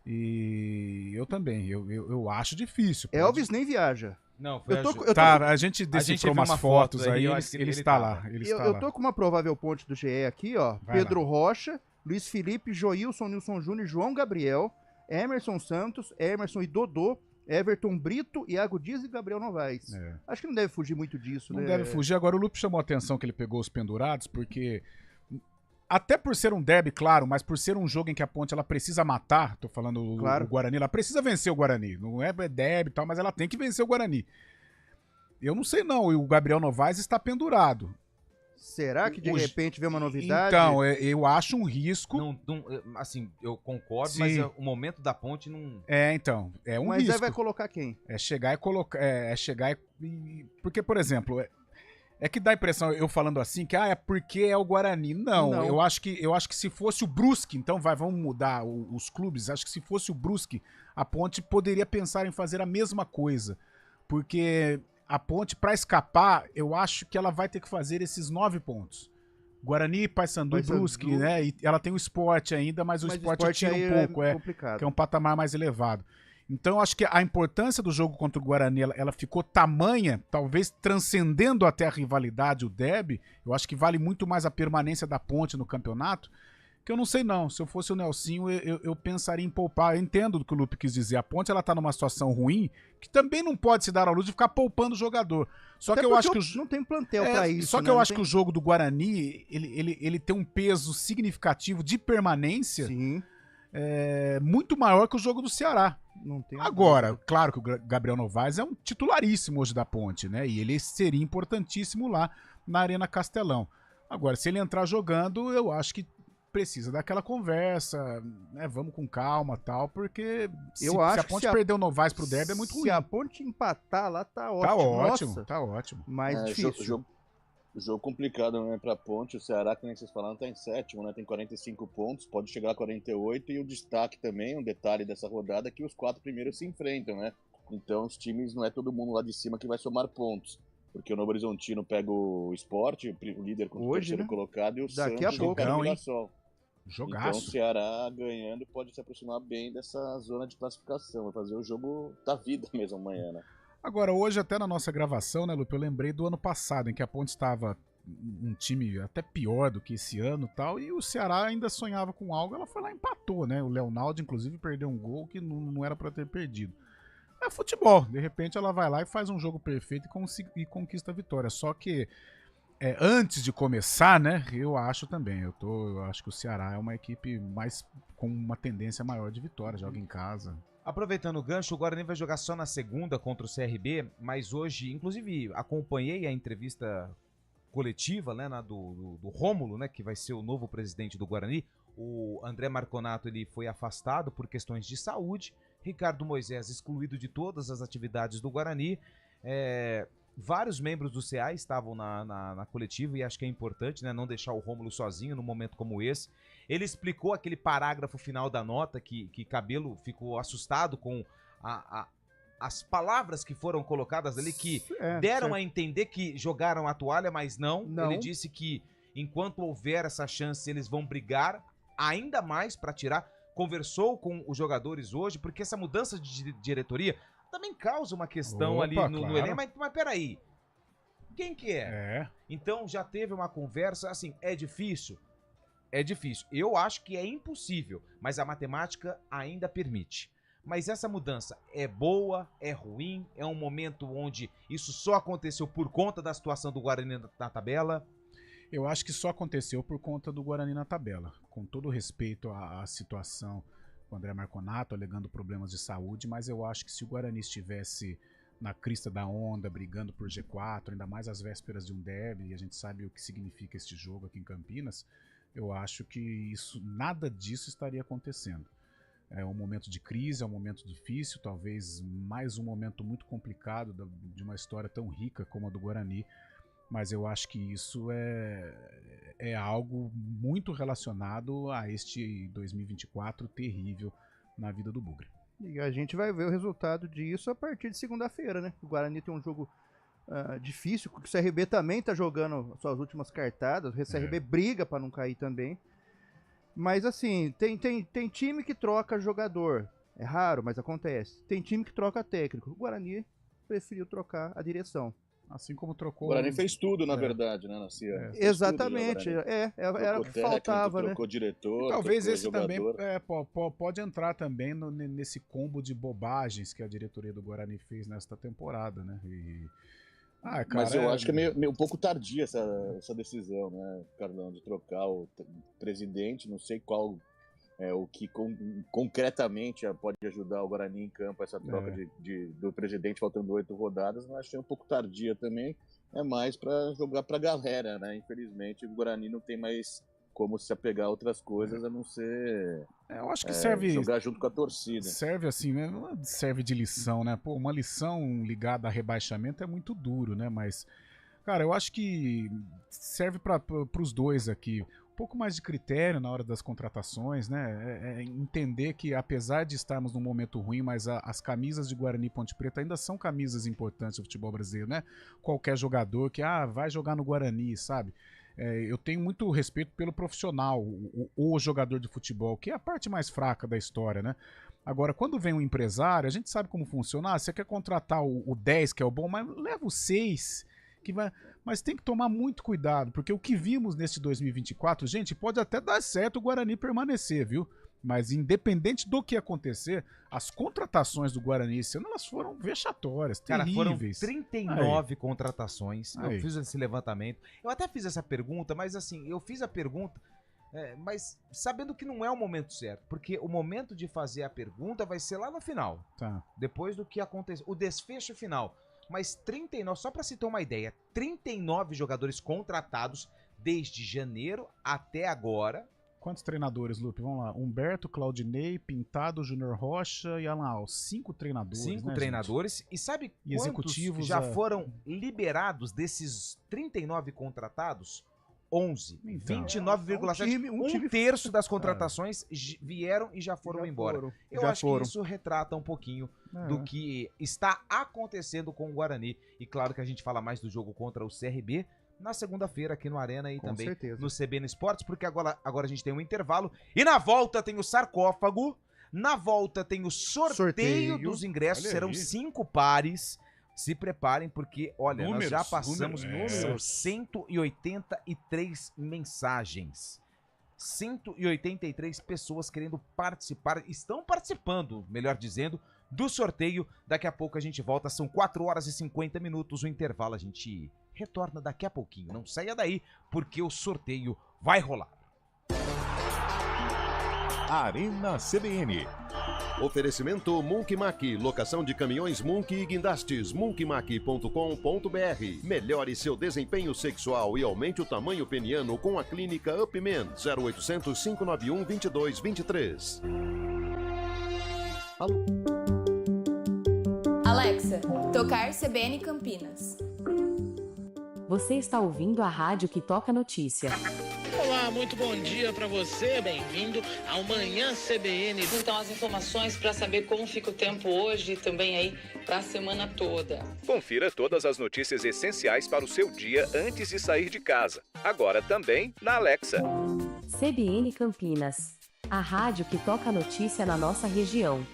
[SPEAKER 10] E eu também, eu acho difícil.
[SPEAKER 9] Elvis nem viaja.
[SPEAKER 8] Não,
[SPEAKER 10] a gente decifrou umas fotos aí, ele está lá.
[SPEAKER 9] Eu tô com uma provável ponte do GE aqui, ó. Pedro Rocha, Luiz Felipe, Joilson, Nilson Júnior, João Gabriel, Emerson Santos, Emerson e Dodô, Everton Brito, Iago Dias e Gabriel Novaes. Acho que não deve fugir muito disso,
[SPEAKER 10] Não
[SPEAKER 9] né?
[SPEAKER 10] deve fugir. Agora, o Lupe chamou a atenção que ele pegou os pendurados, porque até por ser um derby, claro, mas por ser um jogo em que a Ponte ela precisa matar, tô falando o Guarani, ela precisa vencer o Guarani. Não é derby e tal, mas ela tem que vencer o Guarani. Eu não sei não, o Gabriel Novaes está pendurado.
[SPEAKER 9] Será que de repente vê uma novidade?
[SPEAKER 10] Então, eu acho um risco.
[SPEAKER 8] Assim, eu concordo,
[SPEAKER 10] Sim.
[SPEAKER 8] mas o momento da Ponte não...
[SPEAKER 10] Então, é um
[SPEAKER 9] Mas
[SPEAKER 10] risco.
[SPEAKER 9] aí vai colocar quem?
[SPEAKER 10] É chegar e colocar... Porque, por exemplo, é que dá a impressão, eu falando assim, que é porque é o Guarani. Não. Eu acho que se fosse o Brusque, então vamos mudar os clubes, acho que se fosse o Brusque, a Ponte poderia pensar em fazer a mesma coisa. Porque a Ponte, para escapar, eu acho que ela vai ter que fazer esses 9 pontos. Guarani, Paysandu e Brusque, né? E ela tem o Sport ainda, mas o Sport tira um pouco, que é um patamar mais elevado. Então, eu acho que a importância do jogo contra o Guarani, ela ficou tamanha, talvez transcendendo até a rivalidade, o derby. Eu acho que vale muito mais a permanência da Ponte no campeonato, que eu não sei não. Se eu fosse o Nelsinho, eu pensaria em poupar. Eu entendo do que o Lupe quis dizer. A Ponte, ela tá numa situação ruim, que também não pode se dar ao luxo de ficar poupando o jogador. Só
[SPEAKER 9] Até
[SPEAKER 10] que eu acho que
[SPEAKER 9] não tem plantel pra isso.
[SPEAKER 10] Só que eu acho que o jogo do Guarani, ele tem um peso significativo de permanência muito maior que o jogo do Ceará.
[SPEAKER 9] Não tem
[SPEAKER 10] Agora, claro que o Gabriel Novaes é um titularíssimo hoje da Ponte, né? E ele seria importantíssimo lá na Arena Castelão. Agora, se ele entrar jogando, eu acho que precisa daquela conversa, né? Vamos com calma e tal, porque se a Ponte perder o Novaes pro derby é muito ruim.
[SPEAKER 9] Se a Ponte empatar lá, tá ótimo.
[SPEAKER 10] Tá ótimo,
[SPEAKER 9] Nossa.
[SPEAKER 10] tá ótimo.
[SPEAKER 9] Mas difícil.
[SPEAKER 11] Jogo complicado, né, pra Ponte. O Ceará, que nem vocês falaram, tá em 7º, né? Tem 45 pontos, pode chegar a 48. E o destaque também, um detalhe dessa rodada, é que os 4 primeiros se enfrentam, né? Então os times, não é todo mundo lá de cima que vai somar pontos. Porque o Novo Horizontino pega o Sport, o líder contra o terceiro colocado, e o
[SPEAKER 9] Daqui
[SPEAKER 11] Santos
[SPEAKER 9] a pouco,
[SPEAKER 11] pega o Mirassol.
[SPEAKER 10] Jogaço.
[SPEAKER 11] Então o Ceará ganhando pode se aproximar bem dessa zona de classificação. Vai fazer o jogo da vida mesmo amanhã, né?
[SPEAKER 10] Agora, hoje, até na nossa gravação, né, Lupe, eu lembrei do ano passado, em que a Ponte estava um time até pior do que esse ano e tal, e o Ceará ainda sonhava com algo, ela foi lá e empatou, né? O Leonardo, inclusive, perdeu um gol que não era para ter perdido. É futebol, de repente ela vai lá e faz um jogo perfeito e conquista a vitória. Só que, antes de começar, né, eu acho também, eu acho que o Ceará é uma equipe mais com uma tendência maior de vitória, joga em casa.
[SPEAKER 8] Aproveitando o gancho, o Guarani vai jogar só na segunda contra o CRB, mas hoje, inclusive, acompanhei a entrevista coletiva, né, do Rômulo, né, que vai ser o novo presidente do Guarani. O André Marconato, ele foi afastado por questões de saúde. Ricardo Moisés excluído de todas as atividades do Guarani. Vários membros do CA estavam na coletiva e acho que é importante, né, não deixar o Rômulo sozinho num momento como esse. Ele explicou aquele parágrafo final da nota que Cabelo ficou assustado com as palavras que foram colocadas ali, que deram a entender que jogaram a toalha, mas não. Ele disse que enquanto houver essa chance, eles vão brigar ainda mais para tirar. Conversou com os jogadores hoje, porque essa mudança de diretoria também causa uma questão ali no elenco. Mas peraí, quem que é? Então já teve uma conversa, assim, é difícil? É difícil. Eu acho que é impossível, mas a matemática ainda permite. Mas essa mudança é boa, é ruim, é um momento onde isso só aconteceu por conta da situação do Guarani na tabela?
[SPEAKER 10] Eu acho que só aconteceu por conta do Guarani na tabela. Com todo respeito à situação com o André Marconato, alegando problemas de saúde, mas eu acho que se o Guarani estivesse na crista da onda, brigando por G4, ainda mais às vésperas de um derby, e a gente sabe o que significa este jogo aqui em Campinas, eu acho que nada disso estaria acontecendo. É um momento de crise, é um momento difícil, talvez mais um momento muito complicado de uma história tão rica como a do Guarani, mas eu acho que isso é algo muito relacionado a este 2024 terrível na vida do Bugre.
[SPEAKER 9] E a gente vai ver o resultado disso a partir de segunda-feira, né? O Guarani tem um jogo difícil, o CRB também tá jogando suas últimas cartadas, o CRB briga para não cair também. Mas assim, tem time que troca jogador, é raro, mas acontece. Tem time que troca técnico. O Guarani preferiu trocar a direção.
[SPEAKER 10] Assim como trocou...
[SPEAKER 11] O Guarani fez tudo, na verdade, né, Nascia?
[SPEAKER 9] Exatamente, era o que faltava, né?
[SPEAKER 11] Trocou diretor,
[SPEAKER 10] talvez
[SPEAKER 11] trocou
[SPEAKER 10] esse
[SPEAKER 11] jogador.
[SPEAKER 10] também pode entrar também nesse combo de bobagens que a diretoria do Guarani fez nesta temporada, né? Cara,
[SPEAKER 11] mas eu acho que é meio um pouco tardia essa decisão, né, Carlão, de trocar o presidente. Não sei qual é o que concretamente pode ajudar o Guarani em campo, essa troca do presidente faltando 8 rodadas, mas achei um pouco tardia também. É mais para jogar para a galera, né? Infelizmente, o Guarani não tem mais como se apegar a outras coisas a não ser
[SPEAKER 10] eu acho que serve
[SPEAKER 11] jogar junto com a torcida.
[SPEAKER 10] Serve assim, né? Serve de lição, né? Pô, uma lição ligada a rebaixamento é muito duro, né? Mas, cara, eu acho que serve para os dois aqui. Um pouco mais de critério na hora das contratações, né? Entender que, apesar de estarmos num momento ruim, mas as camisas de Guarani e Ponte Preta ainda são camisas importantes do futebol brasileiro, né? Qualquer jogador que vai jogar no Guarani, sabe? Eu tenho muito respeito pelo profissional, o jogador de futebol, que é a parte mais fraca da história, né? Agora, quando vem um empresário, a gente sabe como funciona. Você quer contratar o 10, que é o bom, mas leva o 6, que vai... Mas tem que tomar muito cuidado, porque o que vimos neste 2024, gente, pode até dar certo o Guarani permanecer, viu? Mas independente do que acontecer, as contratações do Guarani esse ano, elas foram vexatórias, terríveis.
[SPEAKER 8] Foram 39 contratações. Eu fiz esse levantamento. Eu até fiz essa pergunta, mas assim, eu fiz a pergunta, mas sabendo que não é o momento certo. Porque o momento de fazer a pergunta vai ser lá no final.
[SPEAKER 10] Tá.
[SPEAKER 8] Depois do que aconteceu. O desfecho final. Mas 39, só para se ter uma ideia, 39 jogadores contratados desde janeiro até agora.
[SPEAKER 10] Quantos treinadores, Lupe? Vamos lá. Humberto, Claudinei, Pintado, Júnior Rocha e Alan Alves. 5 treinadores,
[SPEAKER 8] 5 treinadores. Gente? E sabe quantos
[SPEAKER 10] executivos
[SPEAKER 8] já foram liberados desses 39 contratados? 11. Então, 29,7. Um terço das contratações vieram e já foram embora. Eu acho que isso retrata um pouquinho do que está acontecendo com o Guarani. E claro que a gente fala mais do jogo contra o CRB na segunda-feira aqui no Arena e com também certeza. No CBN Esportes, porque agora a gente tem um intervalo. E na volta tem o sarcófago, na volta tem o sorteio dos ingressos, serão 5 pares. Se preparem, porque, olha, nós já passamos 183 mensagens. 183 pessoas querendo participar, estão participando, melhor dizendo, do sorteio. Daqui a pouco a gente volta, são 4 horas e 50 minutos o intervalo. A gente retorna daqui a pouquinho. Não saia daí, porque o sorteio vai rolar.
[SPEAKER 2] Arena CBN.
[SPEAKER 6] Oferecimento Monkeymac, locação de caminhões Monkey e guindastes, monkeymac.com.br. Melhore seu desempenho sexual e aumente o tamanho peniano com a clínica Upman, 0800 591 2223.
[SPEAKER 18] Alô? Alexa, tocar CBN Campinas.
[SPEAKER 19] Você está ouvindo a rádio que toca notícia.
[SPEAKER 20] Olá, muito bom dia para você, bem-vindo ao Manhã CBN.
[SPEAKER 21] Então, as informações para saber como fica o tempo hoje e também aí para a semana toda.
[SPEAKER 22] Confira todas as notícias essenciais para o seu dia antes de sair de casa. Agora também na Alexa.
[SPEAKER 19] CBN Campinas, a rádio que toca notícia na nossa região.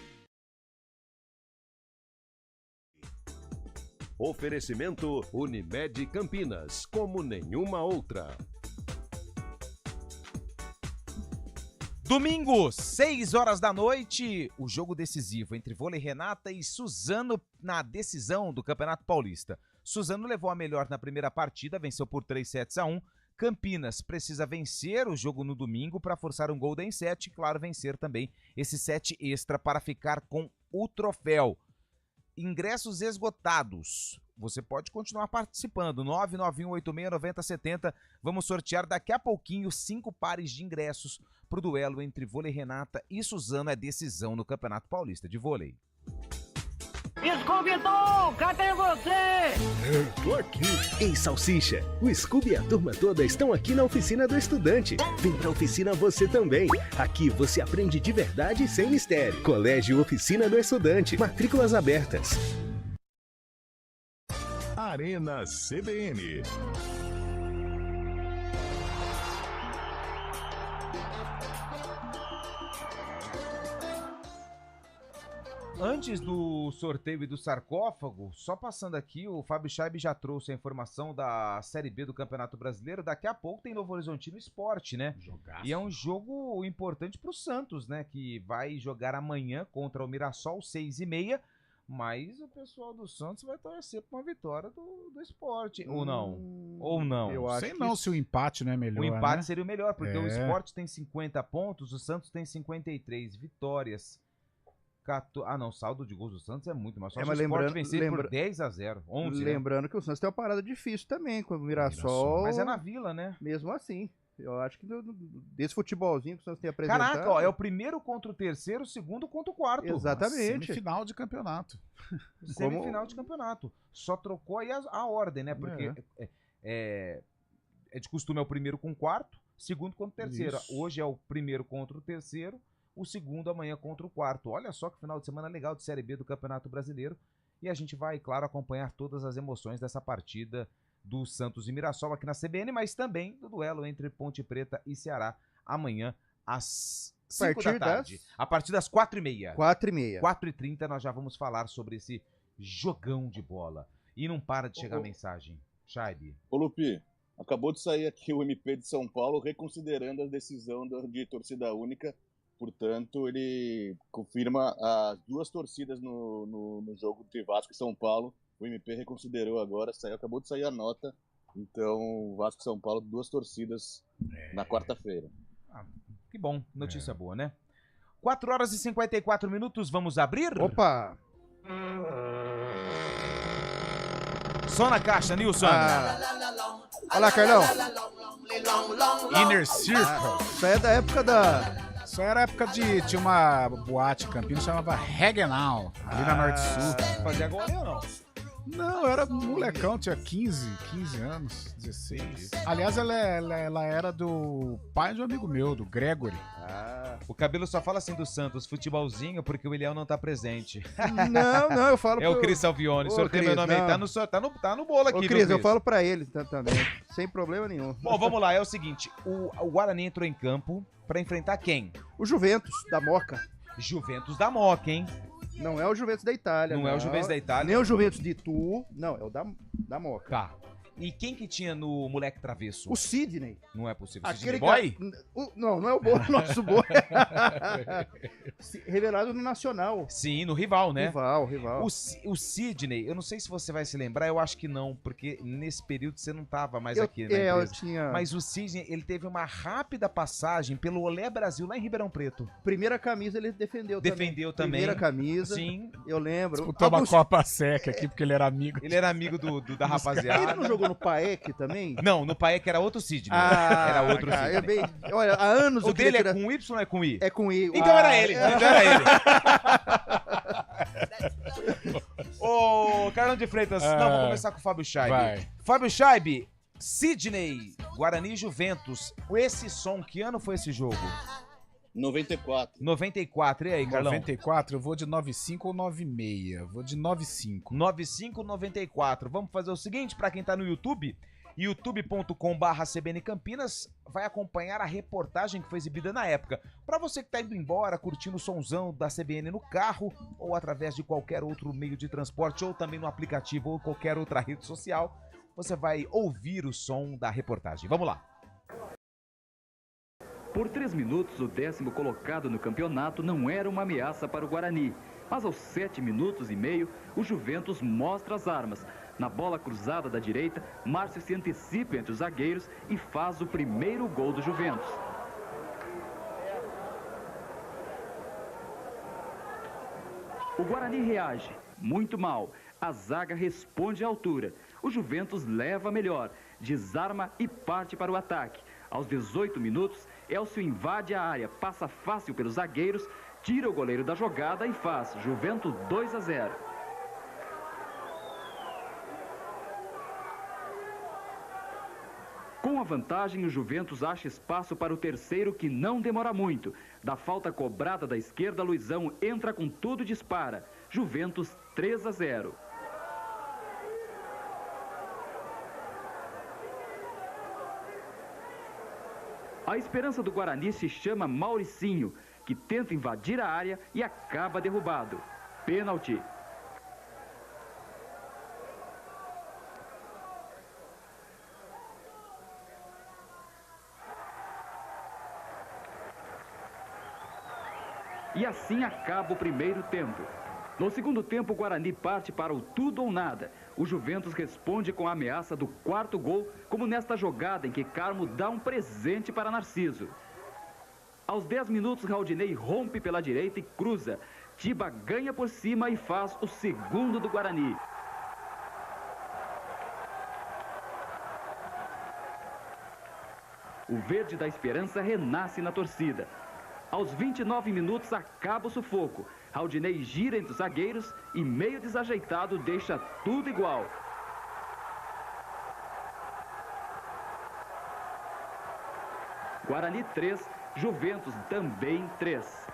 [SPEAKER 6] Oferecimento Unimed Campinas, como nenhuma outra.
[SPEAKER 8] Domingo, 6 horas da noite, o jogo decisivo entre Vôlei Renata e Suzano na decisão do Campeonato Paulista. Suzano levou a melhor na primeira partida, venceu por 3-1. Campinas precisa vencer o jogo no domingo para forçar um Golden Set e, claro, vencer também esse set extra para ficar com o troféu. Ingressos esgotados. Você pode continuar participando. 991869070. Vamos sortear daqui a pouquinho 5 pares de ingressos para o duelo entre Vôlei Renata e Suzano. É decisão no Campeonato Paulista de Vôlei.
[SPEAKER 3] Scooby-Doo, cadê você?
[SPEAKER 4] Tô aqui. Ei, Salsicha, o Scooby e a turma toda estão aqui na oficina do estudante. Vem pra oficina você também. Aqui você aprende de verdade e sem mistério. Colégio Oficina do Estudante. Matrículas abertas.
[SPEAKER 2] Arena CBN.
[SPEAKER 8] Antes do sorteio e do sarcófago, só passando aqui, o Fábio Scheib já trouxe a informação da Série B do Campeonato Brasileiro. Daqui a pouco tem Novo Horizontino Sport, né?
[SPEAKER 10] Jogaço.
[SPEAKER 8] E é um jogo importante pro Santos, né? Que vai jogar amanhã contra o Mirassol, 6h30. Mas o pessoal do Santos vai torcer pra uma vitória do Sport. Ou não? Ou não?
[SPEAKER 10] Eu acho que se o empate não é melhor.
[SPEAKER 8] O empate
[SPEAKER 10] né?
[SPEAKER 8] seria o melhor, porque o Sport tem 50 pontos, o Santos tem 53 vitórias. Não, o saldo de gols do Santos é muito, mas só se o Sport vencer por 10-0, 11,
[SPEAKER 9] lembrando, né? Que o Santos tem uma parada difícil também com o Mirassol.
[SPEAKER 8] Mas é na Vila, né?
[SPEAKER 9] Mesmo assim. Eu acho que desse futebolzinho que o Santos tem apresentado...
[SPEAKER 8] Caraca, ó, é o primeiro contra o terceiro, o segundo contra o quarto.
[SPEAKER 9] Exatamente.
[SPEAKER 10] Semifinal de campeonato.
[SPEAKER 8] Semifinal de campeonato. Só trocou aí a ordem, né? Porque é de costume é o primeiro com o quarto, segundo contra o terceiro. Isso. Hoje é o primeiro contra o terceiro, o segundo amanhã contra o quarto. Olha só que final de semana legal de Série B do Campeonato Brasileiro. E a gente vai, claro, acompanhar todas as emoções dessa partida do Santos e Mirassol aqui na CBN, mas também do duelo entre Ponte Preta e Ceará amanhã às 5 da tarde. A partir das 4h30.
[SPEAKER 9] 4h30.
[SPEAKER 8] 4h30 nós já vamos falar sobre esse jogão de bola. E não para de chegar mensagem. Scheib.
[SPEAKER 11] Ô Lupi, acabou de sair aqui o MP de São Paulo reconsiderando a decisão de torcida única. Portanto, ele confirma as duas torcidas no jogo de Vasco e São Paulo. O MP reconsiderou agora, acabou de sair a nota. Então, Vasco e São Paulo, duas torcidas na quarta-feira.
[SPEAKER 8] Que bom, notícia boa, né? 4h54, vamos abrir?
[SPEAKER 9] Opa!
[SPEAKER 8] Só na caixa, Nilson.
[SPEAKER 9] Olha lá, Carlão.
[SPEAKER 10] Inner Circle.
[SPEAKER 9] Isso aí é da época da...
[SPEAKER 10] Isso era a época tinha uma boate em Campinas, chamava Regenal, ali na Norte Sul.
[SPEAKER 8] Fazia agora ou não?
[SPEAKER 10] Não, eu era molecão, tinha 15 anos, 16. Aliás, ela era do pai de um amigo meu, do Gregory.
[SPEAKER 8] O Cabelo só fala assim do Santos, futebolzinho, porque o William não tá presente.
[SPEAKER 9] Não, eu falo
[SPEAKER 8] É o Cris Salvione, o senhor tem meu nome aí, tá no bolo aqui,
[SPEAKER 9] Ô, Cris, eu falo pra ele também, sem problema nenhum.
[SPEAKER 8] Bom, vamos lá, é o seguinte, o Guarani entrou em campo pra enfrentar quem?
[SPEAKER 9] O Juventus, da Moca.
[SPEAKER 8] Juventus da Moca, hein?
[SPEAKER 9] Não é o Juventus da Itália.
[SPEAKER 8] Não é o Juventus da Itália.
[SPEAKER 9] Nem o Juventus de Itu. Não, é o da Moca.
[SPEAKER 8] Tá. E quem que tinha no moleque travesso?
[SPEAKER 9] O Sidney.
[SPEAKER 8] Não é possível.
[SPEAKER 9] Aquele
[SPEAKER 8] Boy?
[SPEAKER 9] Não é o Boy, nosso Boy. Revelado no Nacional.
[SPEAKER 8] Sim, no rival, né?
[SPEAKER 9] Rival.
[SPEAKER 8] O Sidney, eu não sei se você vai se lembrar, eu acho que não, porque nesse período você não tava mais aqui, né?
[SPEAKER 9] Eu tinha...
[SPEAKER 8] Mas o Sidney, ele teve uma rápida passagem pelo Olé Brasil, lá em Ribeirão Preto.
[SPEAKER 9] Primeira camisa ele defendeu também.
[SPEAKER 8] Primeira
[SPEAKER 9] camisa.
[SPEAKER 8] Sim.
[SPEAKER 9] Eu lembro.
[SPEAKER 10] Disputou uma Copa Seca aqui, porque ele era amigo.
[SPEAKER 8] Ele era amigo da rapaziada.
[SPEAKER 9] Ele não jogou no PAEC também?
[SPEAKER 8] Não, no PAEC era outro Sidney. Era outro Sidney.
[SPEAKER 9] Olha, há anos
[SPEAKER 8] o dele é com Y ou é com I?
[SPEAKER 9] É com I.
[SPEAKER 8] Então era ele. Ô, Carlão de Freitas, vamos começar com o Fábio Scheib.
[SPEAKER 10] Vai.
[SPEAKER 8] Fábio Scheib, Sidney, Guarani e Juventus. Esse som, que ano foi esse jogo?
[SPEAKER 11] 94.
[SPEAKER 8] 94, e aí, Carlão?
[SPEAKER 10] 94, eu vou de 95 ou 96. Vou de 95.
[SPEAKER 8] 95, 94. Vamos fazer o seguinte, pra quem tá no YouTube, youtube.com/CBN Campinas, vai acompanhar a reportagem que foi exibida na época. Pra você que tá indo embora, curtindo o sonzão da CBN no carro, ou através de qualquer outro meio de transporte, ou também no aplicativo, ou qualquer outra rede social, você vai ouvir o som da reportagem. Vamos lá.
[SPEAKER 5] Por 3 minutos, o 10º colocado no campeonato não era uma ameaça para o Guarani. Mas aos 7 minutos e meio, o Juventus mostra as armas. Na bola cruzada da direita, Márcio se antecipa entre os zagueiros e faz o primeiro gol do Juventus. O Guarani reage, muito mal. A zaga responde à altura. O Juventus leva melhor, desarma e parte para o ataque. Aos 18 minutos, Elcio invade a área, passa fácil pelos zagueiros, tira o goleiro da jogada e faz Juventus 2-0. Com a vantagem, o Juventus acha espaço para o terceiro, que não demora muito. Da falta cobrada da esquerda, Luizão entra com tudo e dispara. Juventus 3-0. A esperança do Guarani se chama Mauricinho, que tenta invadir a área e acaba derrubado. pênalti. E assim acaba o primeiro tempo. No segundo tempo, o Guarani parte para o tudo ou nada. O Juventus responde com a ameaça do quarto gol, como nesta jogada em que Carmo dá um presente para Narciso. Aos 10 minutos, Raudinei rompe pela direita e cruza. Tiba ganha por cima e faz o segundo do Guarani. O Verde da Esperança renasce na torcida. Aos 29 minutos acaba o sufoco. Raudinei gira entre os zagueiros e, meio desajeitado, deixa tudo igual. Guarani 3, Juventus também 3.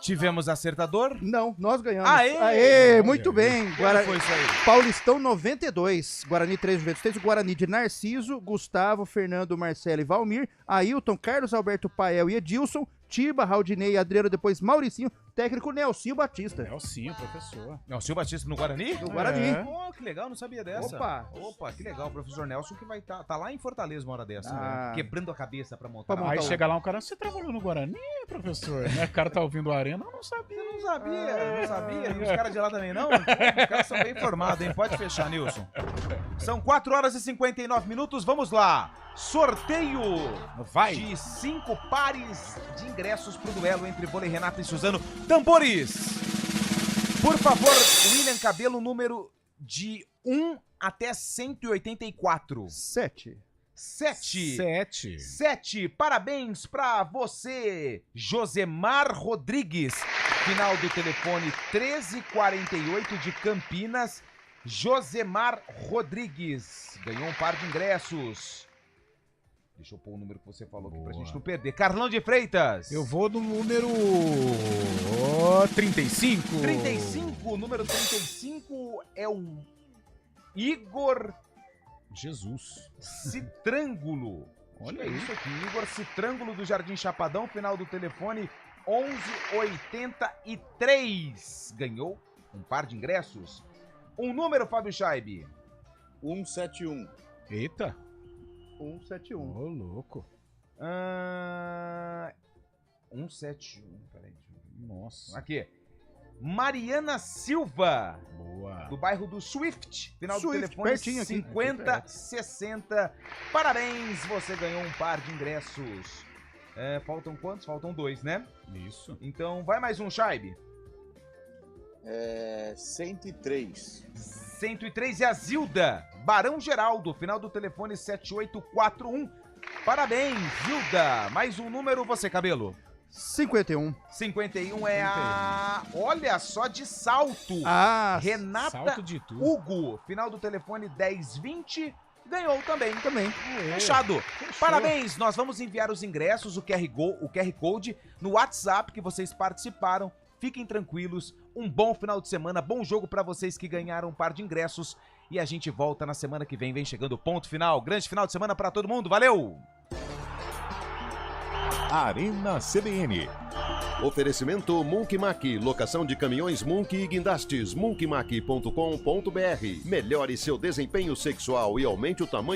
[SPEAKER 8] Tivemos acertador?
[SPEAKER 9] Não, nós ganhamos.
[SPEAKER 8] Aê!
[SPEAKER 9] Muito bem.
[SPEAKER 8] Foi isso aí.
[SPEAKER 9] Paulistão 92, Guarani 3, Juventus 3, o Guarani de Narciso, Gustavo, Fernando, Marcelo e Valmir, Ailton, Carlos Alberto Pael e Edilson, Tiba, Raudinei, Adriano, depois Mauricinho, técnico Nelsinho Batista.
[SPEAKER 10] Nelsinho, professor.
[SPEAKER 8] Nelsinho Batista no Guarani?
[SPEAKER 9] No Guarani.
[SPEAKER 8] Oh, que legal, não sabia dessa. Opa, que legal. O professor Nelson que vai tá lá em Fortaleza uma hora dessa, né? Quebrando a cabeça pra montar.
[SPEAKER 10] Aí chega lá um cara, você trabalhou no Guarani, professor? Né? O cara tá ouvindo a Arena, eu não sabia.
[SPEAKER 8] Não sabia. E os caras de lá também não? Os caras são bem informados, hein? Pode fechar, Nilson. São 4 horas e 59 minutos, vamos lá. Sorteio de 5 pares de ingressos pro duelo entre Vôlei Renato e Suzano. Tambores! Por favor, William Cabelo, número de 1 até 184.
[SPEAKER 9] 7.
[SPEAKER 8] 7. Parabéns pra você, Josemar Rodrigues. Final do telefone 1348 de Campinas. Josemar Rodrigues ganhou um par de ingressos. Deixa eu pôr o número que você falou aqui pra gente não perder. Carlão de Freitas.
[SPEAKER 10] Eu vou do número 35.
[SPEAKER 8] O número 35 é o Igor
[SPEAKER 10] Jesus
[SPEAKER 8] Citrângulo. Olha isso aqui, Igor Citrângulo do Jardim Chapadão, final do telefone 1183. Ganhou um par de ingressos. Um número, Fábio Scheibe.
[SPEAKER 11] 171.
[SPEAKER 10] Eita.
[SPEAKER 9] 171.
[SPEAKER 10] Ô, louco.
[SPEAKER 8] 171, peraí.
[SPEAKER 10] Nossa.
[SPEAKER 8] Aqui. Mariana Silva.
[SPEAKER 10] Boa.
[SPEAKER 8] Do bairro do Swift. Final do
[SPEAKER 9] Swift,
[SPEAKER 8] telefone
[SPEAKER 9] pertinho aqui.
[SPEAKER 8] 5060. Parabéns, você ganhou um par de ingressos. Faltam quantos? Faltam 2, né?
[SPEAKER 10] Isso.
[SPEAKER 8] Então, vai mais um, Scheibe.
[SPEAKER 11] 103.
[SPEAKER 8] 103 é a Zilda. Barão Geraldo, final do telefone 7841. Parabéns, Zilda. Mais um número, você, Cabelo.
[SPEAKER 9] 51.
[SPEAKER 8] 51 é a... Olha só, de Salto. Renata
[SPEAKER 10] Salto de tudo.
[SPEAKER 8] Hugo, final do telefone 1020. Ganhou também.
[SPEAKER 9] É.
[SPEAKER 8] Fechado. Parabéns. Nós vamos enviar os ingressos, o QR Code, no WhatsApp que vocês participaram. Fiquem tranquilos. Um bom final de semana. Bom jogo pra vocês que ganharam um par de ingressos. E a gente volta na semana que vem. Vem chegando o ponto final. Grande final de semana pra todo mundo. Valeu!
[SPEAKER 2] Arena CBN.
[SPEAKER 6] Oferecimento Monkey Mac, locação de caminhões Monkey e guindastes, monkeymac.com.br. Melhore seu desempenho sexual e aumente o tamanho